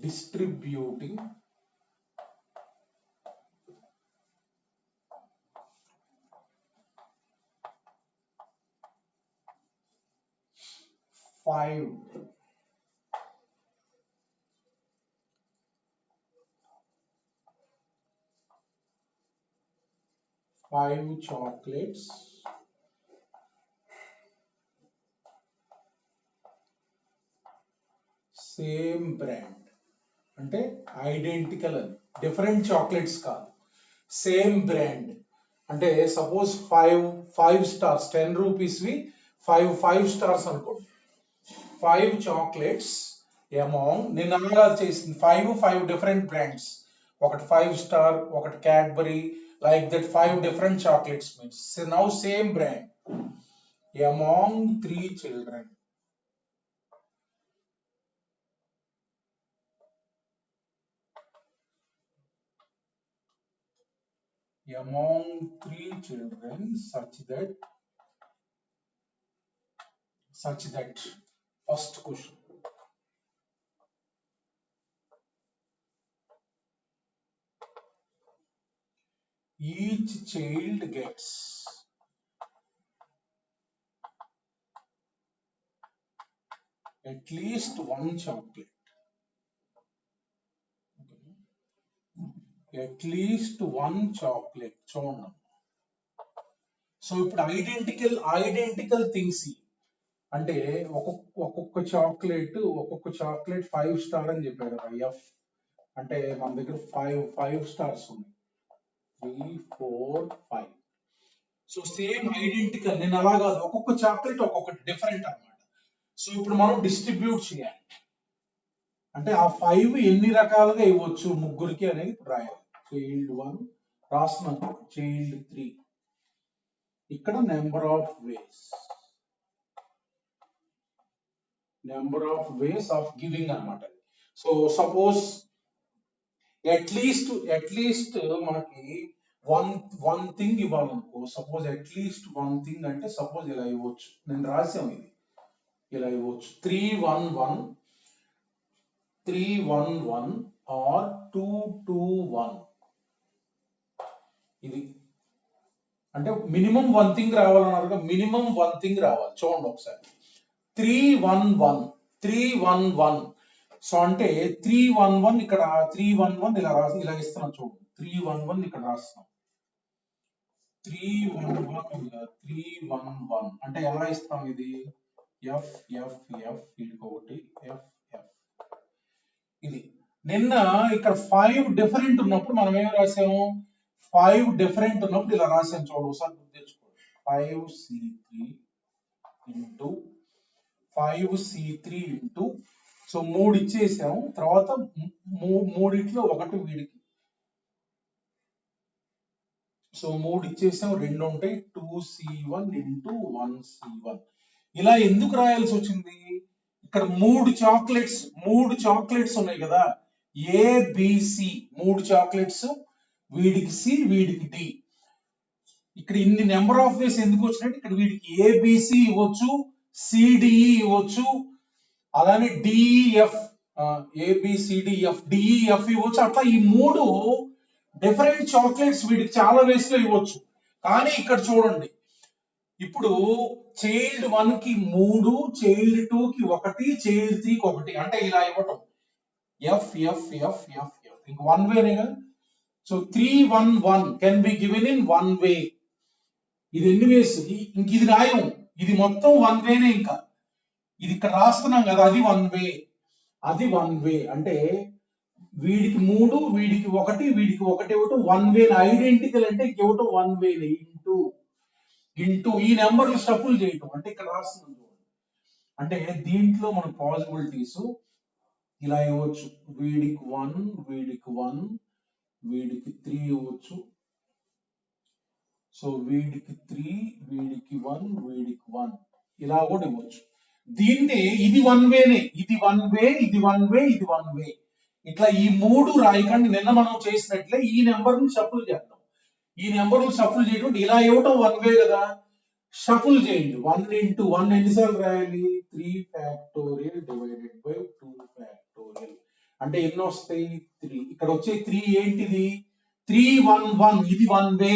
distributing five chocolates same brand అంటే identical అని different chocolates కాదు సేమ్ బ్రాండ్ అంటే సపోజ్ ఫైవ్ స్టార్స్ 10 రూపీస్వి ఫైవ్ స్టార్స్ అనుకోండి 5 చాక్లెట్స్ అమాంగ్ నేను అనగా చేసింది ఫైవ్ డిఫరెంట్ బ్రాండ్స్ ఒకటి 5 స్టార్ ఒకటి Cadbury like that 5 different chocolates means now same brand among 3 children among 3 children such that first question each child gets at least one chocolate at least one chocolate చూడండి so ఇప్పుడు identical things అంటే ఒక్కొక్క chocolate 5 star అని చెప్పాడు F అంటే మన దగ్గర five stars ఉన్నాయి 3 4 5 సో సేమ్ ఐడెంటికల్ నేను అలా కాదు ఒక్కొక్క చాక్లెట్ ఒక్కొక్కటి డిఫరెంట్ అన్నమాట సో ఇప్పుడు మనం డిస్ట్రిబ్యూట్ చేయాలి అంటే ఆ 5 ఎన్ని రకాలుగా ఇవ్వచ్చు ముగ్గురికి అనేది ఇప్పుడు రాయాలి చైల్డ్ 1 రాస్తున్నాను చైల్డ్ 3 ఇక్కడ number of ways of giving అన్నమాట సో సపోజ్ అట్లీస్ట్ మనకి వన్ థింగ్ ఇవ్వాలనుకో సపోజ్ అట్లీస్ట్ వన్ థింగ్ అంటే సపోజ్ ఇలా ఇవ్వచ్చు నేను రాసాము ఇది ఇలా ఇవ్వచ్చు 311 or 221 ఇది అంటే మినిమం వన్ థింగ్ రావాలన్నారు మినిమం వన్ థింగ్ రావాలి చూడండి ఒకసారి 311 సో అంటే 311 ఇక్కడ 311 ఇలా ఇస్తున్నాం చూడండి 311 ఇక్కడ రాస్తున్నాం 311 అంటే ఎలా ఇస్తాం ఇది ఎఫ్ ఒకటి ఎఫ్ ఇది నిన్న ఇక్కడ 5 డిఫరెంట్ ఉన్నప్పుడు మనం ఏం రాసాము 5 డిఫరెంట్ ఉన్నప్పుడు ఇలా రాసాం చూడండి ఒకసారి గుర్తు తెచ్చుకోండి 5C3 into 5C3 into so 3 ఇచ్చేసాము తర్వాత మూడిట్లో ఒకటి వీడికి సో 3 ఇచ్చేసాం 2 ఉంటాయి 2C1 ఇంటూ 1C1 ఇలా ఎందుకు రాయాల్సి వచ్చింది ఇక్కడ 3 చాక్లెట్స్ ఉన్నాయి కదా ఏబిసి 3 చాక్లెట్స్ వీడికి సి వీడికి డి ఇక్కడ ఇన్ని నెంబర్ ఆఫ్ వేస్ ఎందుకు వచ్చినట్టు ఇక్కడ వీడికి ఏబిసి ఇవ్వచ్చు సిడిఈ ఇవ్వచ్చు అలానే డిఈఎఫ్ ఏబిసిడిఎఫ్ డిఈఎఫ్ ఇవ్వచ్చు అట్లా ఈ 3 డిఫరెంట్ చాక్లెట్స్ వీడికి చాలా వేస్ లో ఇవ్వచ్చు కానీ ఇక్కడ చూడండి ఇప్పుడు చైల్డ్ 1 కి 3 చైల్డ్ 2 కి 1 చైల్డ్ 3 కి 1 అంటే ఇలా ఇవ్వటం ఎఫ్ ఇంక వన్ వేనే కదా so 311 can be given in one way ఇది ఎన్ని వేస్ ఇంక ఇది రాయం ఇది మొత్తం వన్ వేనే ఇంకా ఇది ఇక్కడ రాస్తున్నాం కదా అది వన్ వే అంటే వీడికి 3 వీడికి 1 వీడికి 1 ఇవ్వటం వన్ వే ఐడెంటికల్ అంటే ఇవ్వటం వన్ వే ఇంటూ ఈ నెంబర్లు షఫుల్ చేయటం అంటే ఇక్కడ రాస్తున్నాం అంటే దీంట్లో మన పాసిబిలిటీస్ ఇలా ఇవ్వచ్చు వీడికి 1 వీడికి 3 ఇవ్వచ్చు సో వీడికి 3 వీడికి 1 వీడికి 1 ఇలా కూడా ఇవ్వచ్చు దీన్నే ఇది వన్ వేనే ఇది వన్ వే ఇట్లా ఈ 3 రాయకండి నిన్న మనం చేసినట్లే ఈ నెంబర్ ని షఫుల్ చేద్దాం ఈ నెంబర్ ని షఫుల్ చేయడం ఇలా ఇవ్వటం వన్ వే కదా షఫుల్ చేయండి 1 ఇంటూ 1 ఎన్నిసార్లు రాయాలి 3 ఫ్యాక్టోరియల్ డివైడెడ్ బై 2 ఫ్యాక్టోరియల్ అంటే ఎన్ని వస్తాయి 3. ఇక్కడ వచ్చే 3 ఏంటిది 3 1 1 ఇది 1 వే.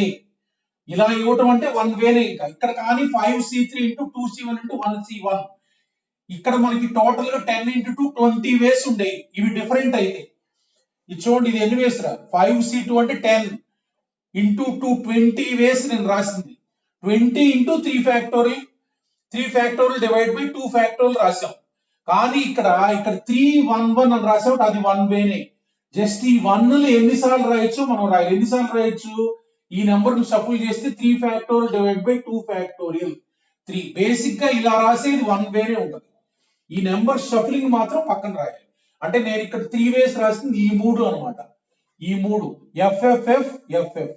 ఇలా ఇవ్వటం అంటే 1 వేనే. ఇంకా ఇక్కడ కానీ 5c3 into 2c1 into 1c1. ఇక్కడ మనకి టోటల్ గా 10 ఇంటూ 2 20 వేస్ ఉండేవి. ఇవి డిఫరెంట్ అయితే ఇది చూడండి, ఇది ఎన్ని వేస్ రా 5c2 అంటే 10 ఇంటూ 2 20 వేస్ నేను రాసింది. 20 into 3 factorial 3 factorial divide by 2 factorial రాసాం. కానీ ఇక్కడ 311 అని రాసాం, అది 1 వేనే. జస్ట్ ఈ 1 ఎన్నిసార్లు రాయొచ్చు మనం రాయాలి. ఎన్నిసార్లు రాయొచ్చు, ఈ నెంబర్ ను షఫుల్ చేస్తే 3 factorial divide by 2 factorial 3. Basic గా ఇలా రాసేది 1 వేనే ఉంటుంది. ఈ నెంబర్ షఫలింగ్ మాత్రం పక్కన రాయాలి. అంటే నేను ఇక్కడ 3 వేస్ రాసింది ఈ 3 అనమాట. ఈ 3 FFF FF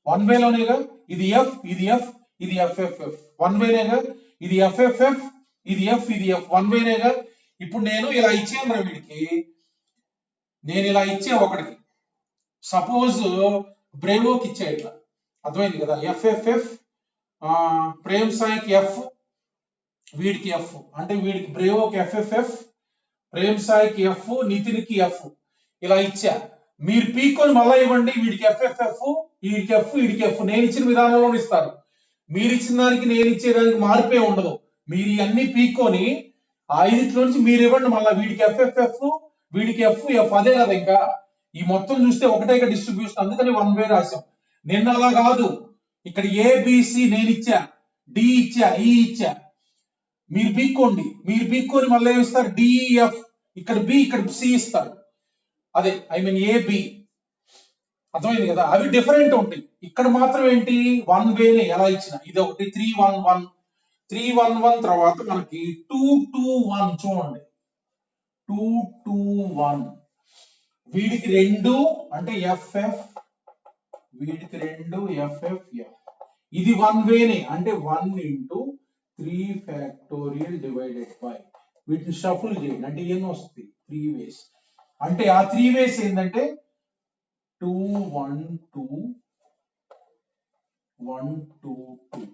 1 వేలోనేగా. ఇది F ఇది F ఇది FFF 1 వేనేగా. ఇది FFF ఇది F ఇది F 1 వేనేగా. ఇప్పుడు నేను ఇలా ఇచ్చాను రా వీడికి, నేను ఇలా ఇచ్చే ఒకటికి సపోజ్ బ్రేవోకి ఇచ్చా ఇట్లా, అర్థమైంది కదా. FFF ప్రేమ్ సాయికి F, వీడికి F. అంటే వీడికి బ్రేవోకి FFF, ప్రేమ్ సాయికి F, నితిన్కి F. ఇలా ఇచ్చా. మీరు పీక్కొని మళ్ళా ఇవ్వండి. వీడికి FFF, వీడికి F, వీడికి F. నేను ఇచ్చిన విధానంలో ఇస్తారు. మీరు ఇచ్చిన దానికి నేను ఇచ్చేదానికి మార్పే ఉండదు. మీరు అన్ని పీక్కొని ఆ 5 నుంచి మీరు ఇవ్వండి మళ్ళీ. వీడికి FFF, వీడికి F F అదే కదా. ఇంకా ఈ మొత్తం చూస్తే ఒకటే డిస్ట్రిబ్యూషన్, అందుకని 1 వే రాశాం. నిన్న అలా కాదు. ఇక్కడ ABC నేను ఇచ్చా, D ఇచ్చా, E ఇచ్చా. మీరు పీక్కోండి. మీరు పీక్కొని మళ్ళీ ఏమి ఇస్తారు DEF, ఇక్కడ B ఇక్కడ C ఇస్తారు. అదే ఐ మీన్ AB. అర్థమైంది కదా. అవి డిఫరెంట్ ఉంటాయి. ఇక్కడ మాత్రం ఏంటి 1 వేనే ఎలా ఇచ్చిన. ఇది ఒకటి 311 311 తర్వాత మనకి 221 చూడండి. 221 వీడికి 2 అంటే FF, వీడికి 2 FF F. ఇది 1 వేనే అంటే 1 ఇంటూ 3 ఫ్యాక్టోరియల్ డివైడెడ్ బై, వీటిని షఫుల్ చేయండి అంటే ఏం వస్తుంది 3 వేస్. అంటే ఆ 3 వేస్ ఏంటంటే 2 1 2 1 2 2.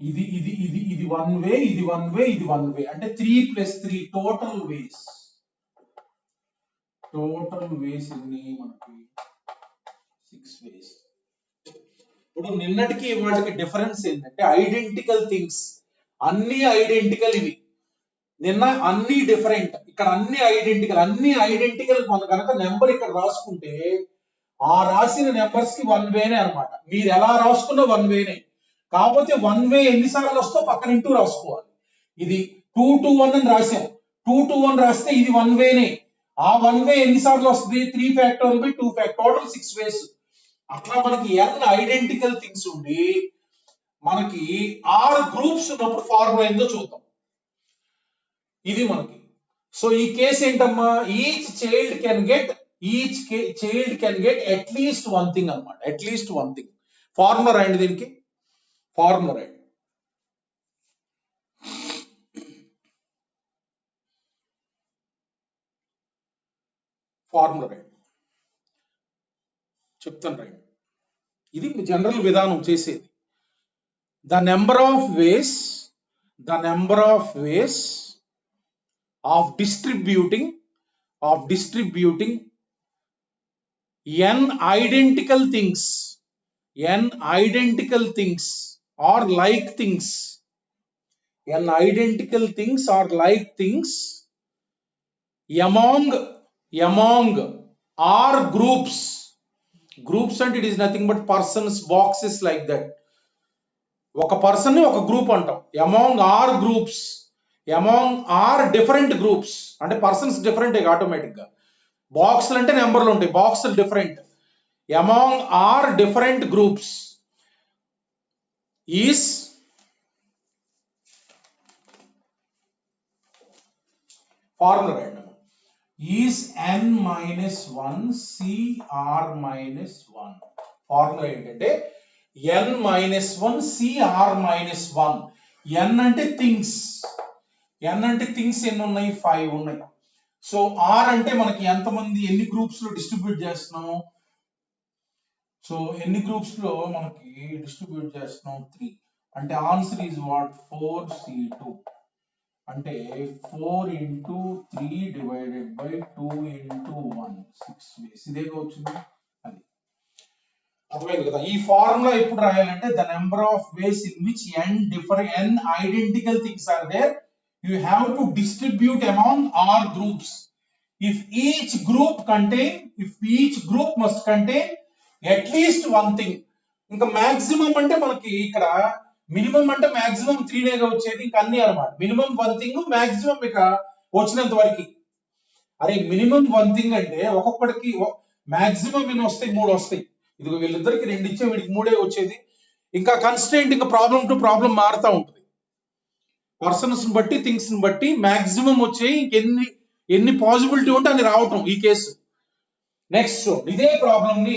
ఇది ఇది ఇది ఇది 1 వే, ఇది 1 వే, ఇది 1 వే. అంటే 3 + 3 టోటల్ వేస్. టోటల్ వేస్ ఎన్ని మనకి 6 వేస్. ఇప్పుడు నిన్నటికి వాటికి డిఫరెన్స్ ఏంటంటే ఐడెంటికల్ థింగ్స్. అన్ని ఐడెంటికల్. ఇవి నిన్న అన్ని డిఫరెంట్, ఇక్కడ అన్ని ఐడెంటికల్. అన్ని ఐడెంటికల్ మనం కనుక నెంబర్ ఇక్కడ రాసుకుంటే ఆ రాసిన నెంబర్స్ కి 1 వేనే అనమాట. మీరు ఎలా రాసుకున్నా 1 వేనే. కాకపోతే 1 వే ఎన్నిసార్లు వస్తో పక్కన ఇంటూ రాసుకోవాలి. ఇది 221 అని రాసాం. 221 రాస్తే ఇది 1 వేనే. ఆ 1 వే ఎన్నిసార్లు వస్తుంది 3 ఫ్యాక్టోరియల్ బై 2 ఫ్యాక్టోరియల్ టోటల్ 6 వేస్. అట్లా మనకి n ఐడెంటికల్ థింగ్స్ ఉండి మనకి 6 గ్రూప్స్ ఉన్నప్పుడు ఫార్ములా ఏందో చూద్దాం. ఇది మనకి. సో ఈ కేసు ఏంటమ్మా, each child can get at least 1 thing అనమాట. At least 1 thing. ఫార్ములా రాయండి దీనికి. ఫార్ములా రాయండి. ఫార్ములా రాయండి. చెప్తాను రాయండి. ఇది జనరల్ విధానం చేసేది. The number of ways of distributing n identical things or like things among r groups అంటే it is nothing but persons, boxes like that. ఒక పర్సన్ ని ఒక గ్రూప్ అంటాం. among r డిఫరెంట్ గ్రూప్స్ అంటే పర్సన్స్ డిఫరెంట్ ఆటోమేటిక్ గా. బాక్స్లు అంటే నెంబర్లు ఉంటాయి, బాక్స్లు different. among r different groups is formula right is n - 1 cr - 1. Formula ఏంటంటే n - 1 cr - 1. n అంటే థింగ్స్. ఎన్ని ఉన్నాయి 5 ఉన్నాయి. సో r అంటే మనకి ఎంతమంది ఎన్ని గ్రూప్స్ లో డిస్ట్రిబ్యూట్ చేస్తున్నాము. సో ఎన్ని గ్రూప్స్ లో మనకి డిస్ట్రిబ్యూట్ చేస్తున్నాం 3. అంటే ఆన్సర్ ఈజ్ వాట్ 4c2. అంటే 4 into 3 divided by 2 into 1 6 ways ఇదేగా వచ్చింది అది అర్థమైంది కదా ఈ ఫార్ములా ఎప్పుడు రాయాలంటే the number of ways in which n identical things are there you have to distribute among r groups if each group must contain at least one thing ఇంకా maximum అంటే మనకి ఇక్కడ మినిమం అంటే మాక్సిమం 3 డేగా వచ్చేది ఇంకా అన్ని అన్నమాట మినిమం వన్ థింగ్ మాక్సిమం ఇక వచ్చినంత వరకు అరే మినిమం వన్ థింగ్ అంటే ఒక్కొక్కడికి మాక్సిమం ఎన్ని వస్తాయి 3 వస్తాయి ఇదిగో వీళ్ళిద్దరికి 2 ఇచ్చే వీడికి 3 వచ్చేది ఇంకా కన్స్ట్రెయింట్ ఇంకా ప్రాబ్లం టు ప్రాబ్లం మారుతూ ఉంటుంది పర్సన్స్ బట్టి థింగ్స్ బట్టి మాక్సిమం వచ్చేయి ఎన్ని పాసిబిలిటీ ఉంటే అన్ని రావటం ఈ కేసు నెక్స్ట్ ఇదే ప్రాబ్లం ని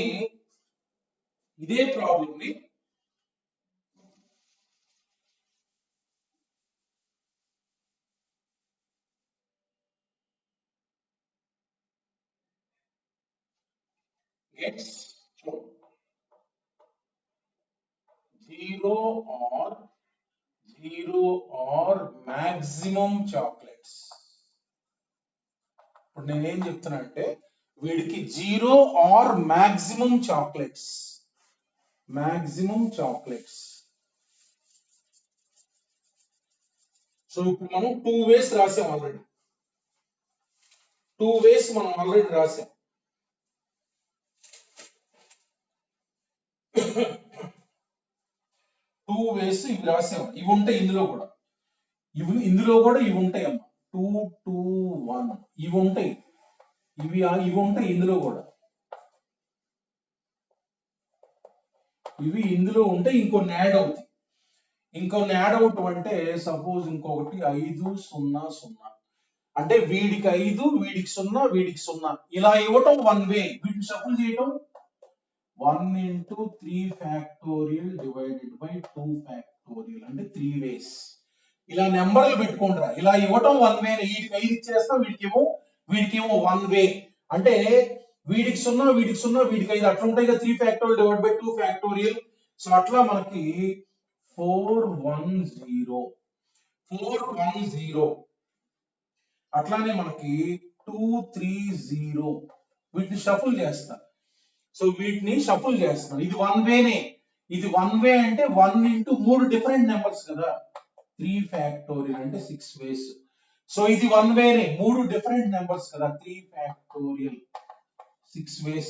జీరో ఆర్ మాక్సిమం చాక్లెట్స్ ఇప్పుడు నేనేం చెప్తున్నా అంటే వీడికి 0 ఆర్ మాక్సిమం చాక్లెట్స్ సో ఇప్పుడు మనం 2 వేస్ రాసాం ఆల్రెడీ 2 వేస్ మనం ఆల్రెడీ రాసాం ఇవి రాసాం ఇవి ఉంటాయి ఇందులో కూడా ఇవి ఉంటాయి అమ్మా 2 2 1 ఇవి ఉంటాయి ఇవి ఉంటాయి ఇందులో కూడా ఇవి ఇందులో ఉంటే ఇంకొన్ని యాడ్ అవుతాయి అంటే సపోజ్ ఇంకొకటి 5 0 0 అంటే వీడికి 5 వీడికి 0 వీడికి 0 ఇలా ఇవ్వటం వన్ వే వీటిని షఫుల్ చేయటం 1 into 3 factorial divided by 2 factorial అంటే 3 ways ఇలా నెంబర్లు పెట్టుకుంటారా ఇలా ఇవ్వటం వన్ వే వీడికి 5 ఇచ్చేస్తా వీడికేమో వన్ వే అంటే వీడికి 0 వీడికి 0 వీడికి 5 అట్లా ఉంటాయి కదా 3 factorial divided by 2 factorial so అట్లా మనకి 410 అట్లానే మనకి 230 వీటిని షఫుల్ చేస్తా సో వీటిని షఫుల్ చేస్తున్నాం ఇది వన్ వేనే ఇది వన్ వే అంటే 1 into 3 డిఫరెంట్ నెంబర్స్ కదా 3 factorial అంటే 6 ways సో ఇది వన్ వేనే 3 డిఫరెంట్ నెంబర్స్ కదా 3 factorial 6 ways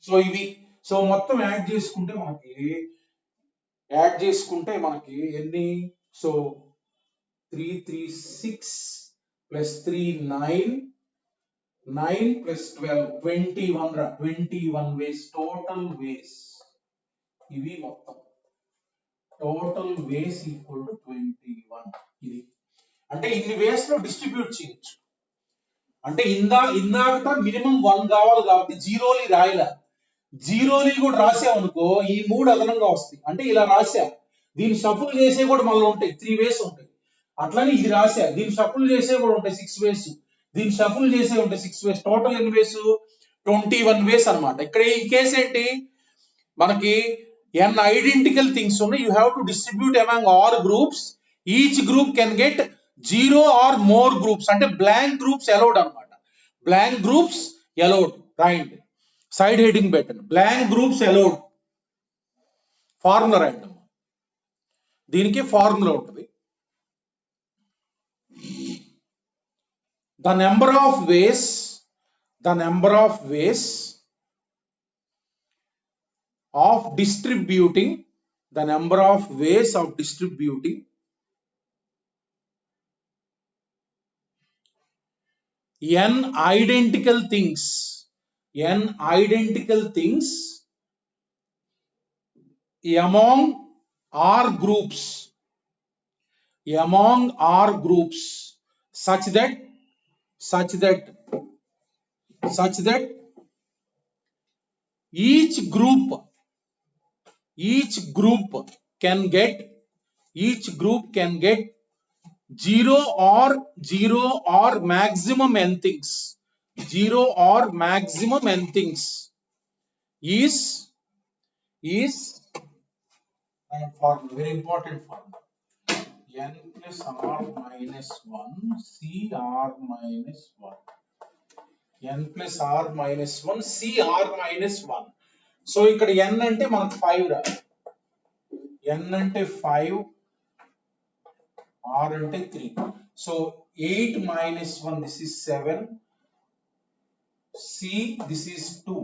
సో ఇవి సో మొత్తం యాడ్ చేసుకుంటే మనకి ఎన్ని so 336 plus 3 9 plus 12 21 ways total ways ఇవి మొత్తం total ways equal to 21 ఇది అంటే ఇన్ని వేస్ లో డిస్ట్రిబ్యూట్ చేయొచ్చు అంటే ఇందాక మినిమం 1 కావాలి కాబట్టి జీరోలి రాయలా జీరోలి కూడా రాసామనుకో ఈ 3 అదనంగా వస్తాయి అంటే ఇలా రాసా దీన్ని షఫుల్ చేసే కూడా మళ్ళీ ఉంటాయి 3 వేస్ ఉంటాయి అట్లానే ఇది రాసా దీన్ని షఫుల్ చేసే కూడా ఉంటాయి 6 వేస్ దీన్ని షఫుల్ చేసే ఉంటాయి 6 వేస్ టోటల్ ఎన్ని వేస్ 21 వేస్ అన్నమాట ఇక్కడ ఈ కేసు ఏంటి మనకి n ఐడెంటికల్ థింగ్స్ ఉన్నాయి you have to distribute among all groups each group can get 0 or more groups అంటే బ్లాంక్ గ్రూప్స్ అలౌడ్ అన్నమాట బ్లాంక్ గ్రూప్స్ అలౌడ్ రాయండి సైడ్ హెడింగ్ పెట్టండి బ్లాంక్ గ్రూప్స్ అలౌడ్ ఫార్ములా రాయండి దీనికి ఫార్ములా ఉంటుంది the number of ways of distributing n identical things among R groups such that each group can get 0 or maximum n things 0 or maximum n things is formula very important formula n plus r minus 1 c r minus 1. n plus r minus 1 c r minus 1. So ఇక్కడ n అంటే మనకు 5 రా. n అంటే 5, r అంటే 3. So 8 minus 1 this is 7, c this is 2.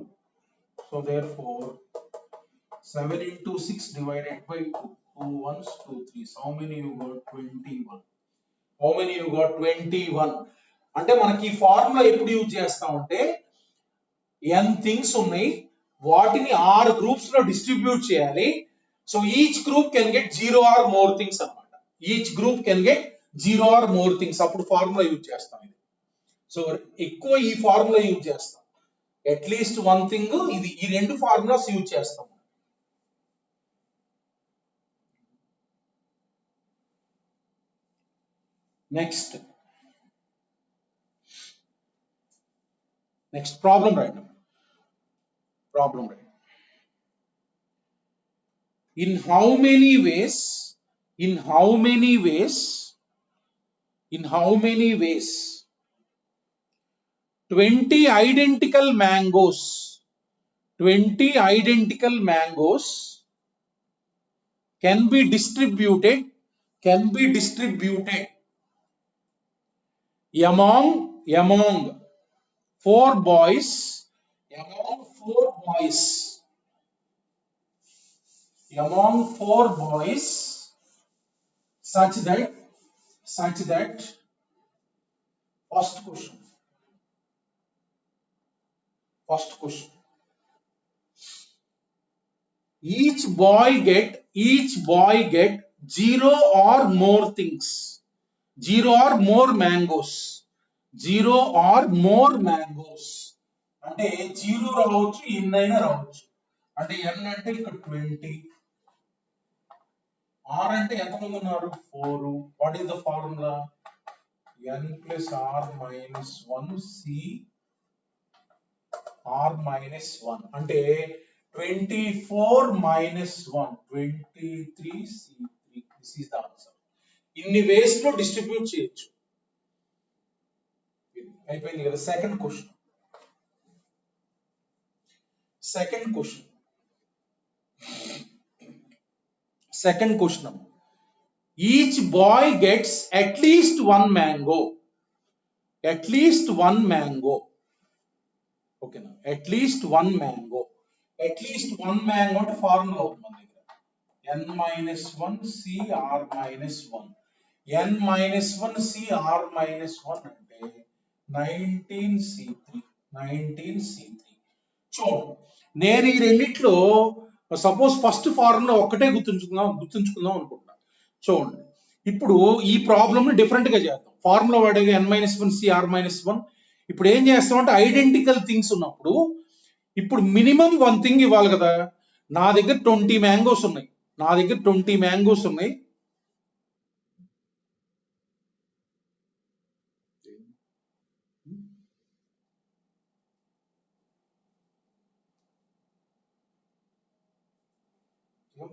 So therefore 7 into 6 divided by 2. 2 ones, 2 3s. How many you got? 21. How many you got? 21. అంటే మనకి ఈ formula ఎప్పుడు యూజ్ చేస్తామంటే n థింగ్స్ ఉన్నాయి, వాటిని 6 గ్రూప్స్ లో డిస్ట్రిబ్యూట్ చేయాలి. So each group can get 0 or more things అన్నమాట. Each group can get 0 or more things. అప్పుడు ఫార్ములా యూజ్ చేస్తాం ఇది. సో ఎక్కువ ఈ ఫార్ములా యూజ్ చేస్తాం. అట్లీస్ట్ వన్ థింగ్ ఇది, ఈ రెండు ఫార్ములాస్ యూజ్ చేస్తాం. నెక్స్ట్ ప్రాబ్లం రాయండి. ప్రాబ్లం రాయండి. In how many ways 20 identical mangoes can be distributed among 4 boys such that first question each boy get 0 or more things, 0 or more mangoes. అంటే 0 రావచ్చు, n అయినా రావచ్చు. అంటే n అంటే ఇక్కడ 20, r అంటే ఎంతమంది ఉన్నారు? 4. What is the formula? n plus r minus 1 c r minus 1. అంటే 24 minus 1 23 c3. This is the answer. ఇన్ని వేస్ లో డిస్ట్రిబ్యూట్ చేయొచ్చు. అయిపోయింది కదా. Second question each boy gets at least one mango. ఓకేనా? అట్లీస్ట్ వన్ మ్యాంగో అంటే ఫార్ములా అవుతుంది మన దగ్గర. n minus 1 c r minus 1. n minus 1 c r minus 1 అంటే 19c3. చూడండి, నేను ఈ రెండిట్లో సపోజ్ ఫస్ట్ ఫార్ములా ఒక్కటే గుర్తుంచుకుందాం అనుకుంటున్నా. చూడండి, ఇప్పుడు ఈ ప్రాబ్లమ్ ని డిఫరెంట్ గా చేద్దాం. ఫార్ములా వాడేగా n minus 1 c r minus 1. ఇప్పుడు ఏం చేస్తామంటే ఐడెంటికల్ థింగ్స్ ఉన్నప్పుడు ఇప్పుడు మినిమం వన్ థింగ్ ఇవ్వాలి కదా. నా దగ్గర 20 మ్యాంగోస్ ఉన్నాయి.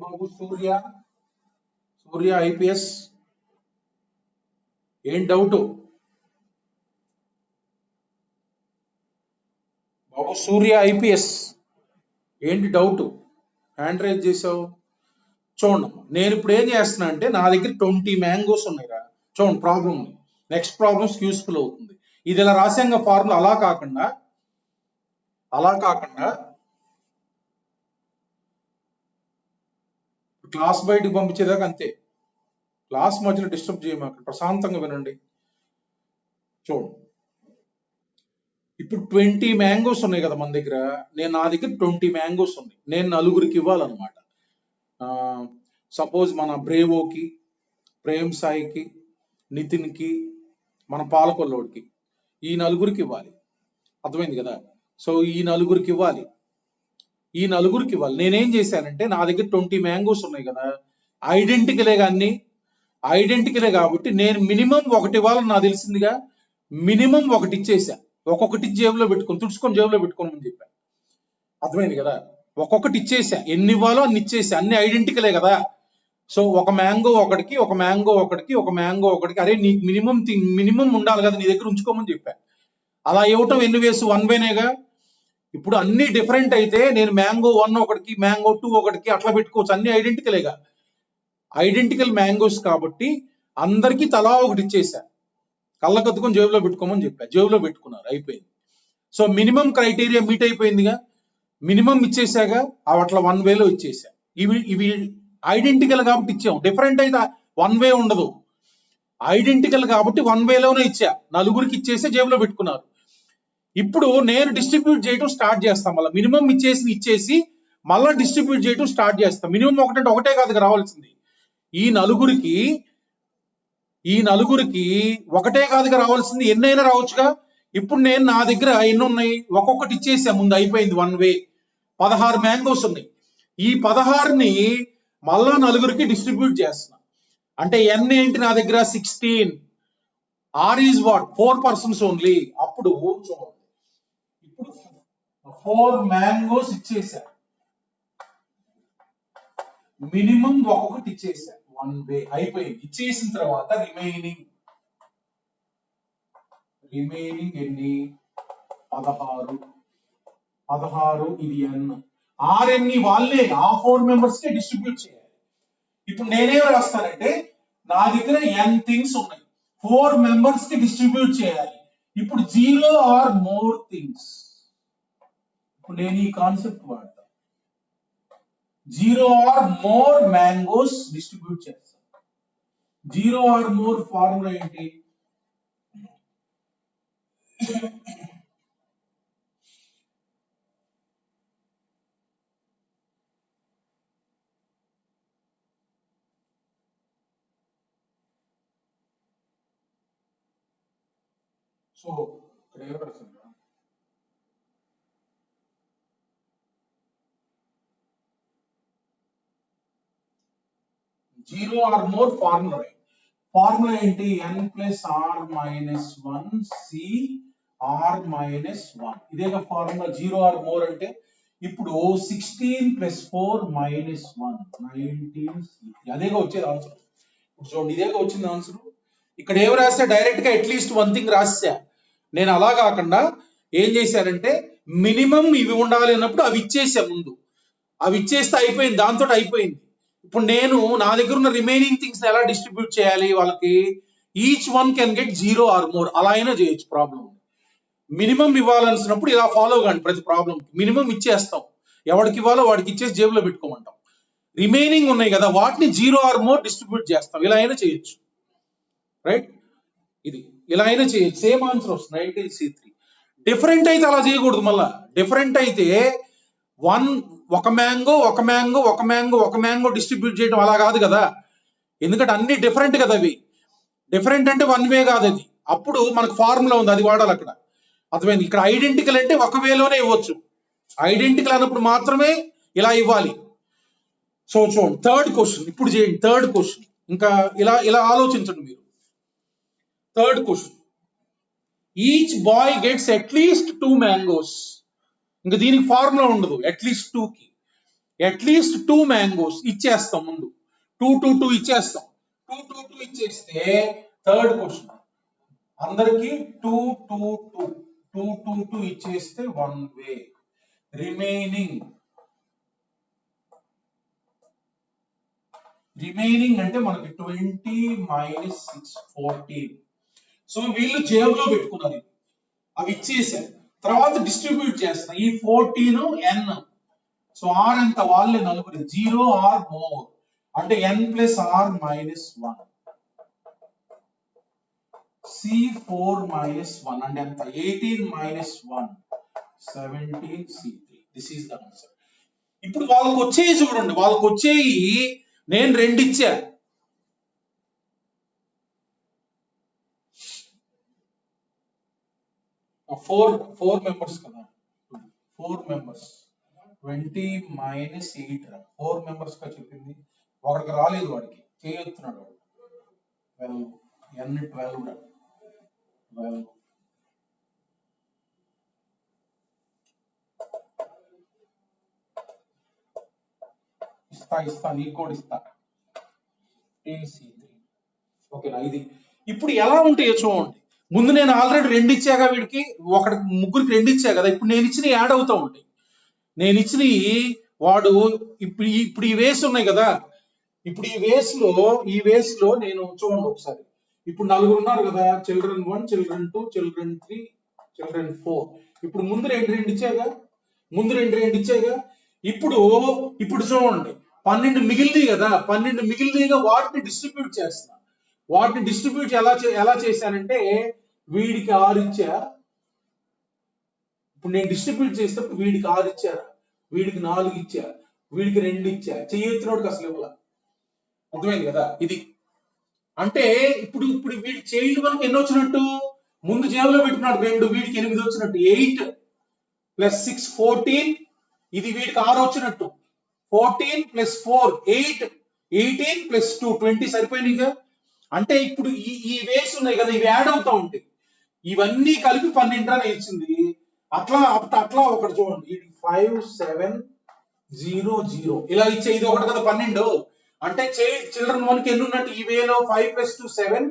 బాబు సూర్య ఐపీఎస్ ఏం డౌట్? బాబు సూర్య ఐపీఎస్ ఏంటి డౌట్? హ్యాండ్ రైజ్ చేసావు. చూడండి, నేను ఇప్పుడు ఏం చేస్తున్నా అంటే నా దగ్గర 20 మ్యాంగోస్ ఉన్నాయిరా. చూడండి ప్రాబ్లమ్, నెక్స్ట్ ప్రాబ్లమ్స్ యూస్ఫుల్ అవుతుంది. ఇది ఇలా రాసాంగా ఫార్ములా. అలా కాకుండా క్లాస్ బయటకు పంపించేదాకా అంతే. క్లాస్ మధ్యలో డిస్టర్బ్ చేయమాక, ప్రశాంతంగా వినండి. చూడండి, ఇప్పుడు 20 మ్యాంగోస్ ఉన్నాయి కదా మన దగ్గర. నా దగ్గర 20 మ్యాంగోస్ ఉన్నాయి. నేను నలుగురికి ఇవ్వాలన్నమాట. సపోజ్ మన బ్రేవోకి, ప్రేమ్ సాయికి, నితిన్కి, మన పాలకొల్లోడికి, ఈ నలుగురికి ఇవ్వాలి. అర్థమైంది కదా. సో ఈ నలుగురికి ఇవ్వాలి. నేనేం చేశానంటే నా దగ్గర 20 మ్యాంగోస్ ఉన్నాయి కదా, ఐడెంటికలే కాబట్టి నేను మినిమం ఒకటి ఇవ్వాలని నాకు తెలిసిందిగా. మినిమం ఒకటి ఇచ్చేసా. ఒక్కొక్కటి జేబులో పెట్టుకొని, తుడుచుకొని జేబులో పెట్టుకోమని చెప్పాను. అర్థమైంది కదా. ఒక్కొక్కటి ఇచ్చేసా. ఎన్ని ఇవ్వాలో అన్ని ఇచ్చేసా. అన్ని ఐడెంటికలే కదా. సో ఒక మ్యాంగో ఒకటికి, ఒక మ్యాంగో ఒకటికి, ఒక మ్యాంగో ఒకటికి. అరే నీకు మినిమం ఉండాలి కదా నీ దగ్గర ఉంచుకోమని చెప్పా. అలా ఇవ్వటం ఎన్ని వేసు 1 వేనేగా. ఇప్పుడు అన్ని డిఫరెంట్ అయితే నేను మ్యాంగో 1 ఒకటికి, మ్యాంగో 2 ఒకటికి అట్లా పెట్టుకోవచ్చు. అన్ని ఐడెంటికలేగా, ఐడెంటికల్ మ్యాంగోస్ కాబట్టి అందరికి తలా ఒకటి ఇచ్చేసా. కళ్ళకద్దుకొని జేబులో పెట్టుకోమని చెప్పా. జేబులో పెట్టుకున్నారు, అయిపోయింది. సో మినిమం క్రైటీరియా మీట్ అయిపోయిందిగా, మినిమం ఇచ్చేసాగా. అట్లా 1 వేలో ఇచ్చేసా. ఇవి ఐడెంటికల్ కాబట్టి ఇచ్చాం. డిఫరెంట్ అయితే 1 వే ఉండదు. ఐడెంటికల్ కాబట్టి 1 వేలోనే ఇచ్చా. నలుగురికి ఇచ్చేసి జేబులో పెట్టుకున్నారు. ఇప్పుడు నేను డిస్ట్రిబ్యూట్ చేయడం స్టార్ట్ చేస్తాం. మళ్ళీ మినిమం ఇచ్చేసి మళ్ళీ డిస్ట్రిబ్యూట్ చేయడం స్టార్ట్ చేస్తాం. మినిమం ఒకటంటే ఒకటే కాదు రావాల్సింది. ఈ నలుగురికి ఒకటే కాదుగా రావాల్సింది, ఎన్నైనా రావచ్చుగా. ఇప్పుడు నేను నా దగ్గర ఎన్ని ఉన్నాయి, ఒక్కొక్కటి ఇచ్చేసా. ముందు అయిపోయింది 1 వే. 16 మ్యాంగోస్ ఉన్నాయి. ఈ 16ని మళ్ళా నలుగురికి డిస్ట్రిబ్యూట్ చేస్తున్నా. అంటే ఎన్ ఏంటి నా దగ్గర 16. R is what 4 persons only. అప్పుడు చూడండి, ఇప్పుడు 4 మ్యాంగోస్ ఇచ్చేసా. మినిమం ఒక్కొక్కటి ఇచ్చేసా. 1 వే అయిపోయింది. ఇచ్చేసిన తర్వాత రిమైనింగ్ ఎన్ని 16. ఇది ఎన్. ఆర్ఎన్ని వాళ్ళే ఆ 4 మెంబర్స్ కి డిస్ట్రిబ్యూట్ చేయాలి. ఇప్పుడు నేనేం రాస్తానంటే నా దగ్గర ఎన్ థింగ్స్ ఉన్నాయి, 4 మెంబర్స్ కి డిస్ట్రిబ్యూట్ చేయాలి. ఇప్పుడు 0 ఆర్ మోర్ థింగ్స్. ఇప్పుడు నేను ఈ కాన్సెప్ట్ వాడతా. 0 ఆర్ మోర్ మ్యాంగోస్ డిస్ట్రిబ్యూట్ చేస్తాను. 0 ఆర్ మోర్ ఫార్ములా ఏంటి? సో ఇక్కడ ఏం రాసిందా, 0 ఆర్ మోర్ ఫార్ములా. ఫార్ములా ఏంటి? n plus r minus 1 C r minus 1. ఇదేగా ఫార్ములా 0 ఆర్ మోర్ అంటే. ఇప్పుడు 16 ప్లస్ 4 మైనస్ 1 19 సి. అదేగా వచ్చేది ఆన్సర్. ఇప్పుడు చూడండి, ఇదేగా వచ్చింది ఆన్సర్. ఇక్కడ ఏం రాస్తే డైరెక్ట్ గా అట్లీస్ట్ 1 థింగ్ రాసా. నేను అలా కాకుండా ఏం చేశానంటే మినిమం ఇవి ఉండాలి అన్నప్పుడు అవి ఇచ్చేసా. ముందు అవి ఇచ్చేస్తే అయిపోయింది, దాంతో అయిపోయింది. ఇప్పుడు నేను నా దగ్గర ఉన్న రిమైనింగ్ థింగ్స్ ఎలా డిస్ట్రిబ్యూట్ చేయాలి వాళ్ళకి? Each one can get 0 or more. అలా అయినా చేయొచ్చు, ప్రాబ్లం. మినిమం ఇవ్వాలనుకున్నప్పుడు ఇలా ఫాలో కాండి. ప్రతి ప్రాబ్లం మినిమం ఇచ్చేస్తాం, ఎవరికి ఇవ్వాలో వాడికి ఇచ్చేసి జేబులో పెట్టుకోమంటాం. రిమైనింగ్ ఉన్నాయి కదా వాటిని 0 ఆర్ మోర్ డిస్ట్రిబ్యూట్ చేస్తాం. ఇలా అయినా చేయొచ్చు, రైట్? ఇది ఇలా అయినా చేయొచ్చు. సేమ్ ఆన్సర్ వస్తుంది 19C3. డిఫరెంట్ అయితే అలా చేయకూడదు. మళ్ళా డిఫరెంట్ అయితే ఒక మ్యాంగో డిస్ట్రిబ్యూట్ చేయడం అలా కాదు కదా. ఎందుకంటే అన్ని డిఫరెంట్ కదా. అవి డిఫరెంట్ అంటే 1 వే కాదు అది. అప్పుడు మనకు ఫార్ములా ఉంది, అది వాడాలి అక్కడ. అర్థమైంది? ఇక్కడ ఐడెంటికల్ అంటే 1 వేలోనే ఇవ్వచ్చు. ఐడెంటికల్ అన్నప్పుడు మాత్రమే ఇలా ఇవ్వాలి. సో చూడండి, థర్డ్ క్వశ్చన్ ఇప్పుడు చేయండి. థర్డ్ క్వశ్చన్ ఇంకా ఇలా ఆలోచించండి మీరు. Third question, each boy gets at least 2 mangoes. ఇంకా దీనికి ఫార్ములా ఉండదు. అట్లీస్ట్ 2కి అట్లీస్ట్ 2 మ్యాంగోస్ ఇచ్చేస్తాం. ముందు 2 2 2 ఇచ్చేస్తాం. 2 2 2 ఇచ్చేస్తే థర్డ్ క్వశ్చన్ అందరికి 2 2 2 2 2 2 ఇచ్చేస్తే 1 వే. రిమైనింగ్ అంటే మనకి 20 మైనస్ 6 14. సో వీళ్ళు జేబులో పెట్టుకున్నారు, అవి ఇచ్చేసారు. తర్వాత డిస్ట్రిబ్యూట్ చేస్తాం. ఈ 14 n. సో ఆర్ ఎంత? వాళ్ళే నలుగురు. 0 ఆర్ మోర్ అంటే n plus r minus 1. C4 minus 1 అంటే ఎంత? 18 minus 1 17 C3. This is the answer. ఇప్పుడు వాళ్ళకి వచ్చేవి చూడండి. వాళ్ళకి వచ్చేవి నేను 2 ఇచ్చా. ఫోర్ మెంబర్స్ కదా, 4 మెంబర్స్ 20 మైనస్ 8 రా. 4 మెంబర్స్ గా చెప్పింది. ఒకరికి రాలేదు, వాడికి చేయొస్తున్నాడు వాడు. 12 n 12 రా. 12 ఇస్తా నీకు కూడా ఇస్తా. AC3. ఓకేనా? ఇది ఇప్పుడు ఎలా ఉంటాయో చూడండి. ముందు నేను ఆల్రెడీ 2 ఇచ్చాగా వీడికి, ఒకటి ముగ్గురికి 2 ఇచ్చా కదా. ఇప్పుడు నేను ఇచ్చిన యాడ్ అవుతా ఉంటాయి. నేను ఇచ్చిన వాడు ఇప్పుడు ఈ వేస్ ఉన్నాయి కదా. ఇప్పుడు ఈ వేస్ లో నేను చూడండి ఒకసారి. ఇప్పుడు నలుగురు ఉన్నారు కదా, చిల్డ్రన్ 1, చిల్డ్రన్ 2, చిల్డ్రన్ 3, చిల్డ్రన్ 4. ఇప్పుడు ముందు 2 ఇచ్చాగా, ఇప్పుడు చూడండి 12 మిగిలింది కదా. 12 మిగిలినగా వాటిని డిస్ట్రిబ్యూట్ చేస్తున్నా. వాటిని డిస్ట్రిబ్యూట్ ఎలా చేశానంటే, వీడికి 6 ఇచ్చా. ఇప్పుడు నేను డిస్ట్రిబ్యూట్ చేసినప్పుడు వీడికి 6 ఇచ్చారు, వీడికి 4 ఇచ్చా, వీడికి 2 ఇచ్చా. చేయొచ్చినోడికి అసలు ఇవ్వాల. అర్థమైంది కదా? ఇది అంటే ఇప్పుడు వీడి చైల్డ్ 1 ఎన్ని వచ్చినట్టు, ముందు జేబులో పెట్టినాడు 2, వీడికి 8 వచ్చినట్టు. 8 + 6 14. ఇది వీడికి 6 వచ్చినట్టు. 14 + 4 8. 18 + 2 20. సరిపోయినాయిగా. అంటే ఇప్పుడు ఈ వేస్ ఉన్నాయి కదా, ఇవి యాడ్ అవుతా ఉంటాయి. ఇవన్నీ కలిపి 12 అని ఇచ్చింది. అట్లా ఒకటి చూడండి. 5 7 0 0 ఇలా ఇచ్చే. ఇది ఒకటి కదా 12. అంటే చిల్డ్రన్ 1 కి ఎన్ని ఉన్నట్టు ఈ వేలో? 5 + 2 7,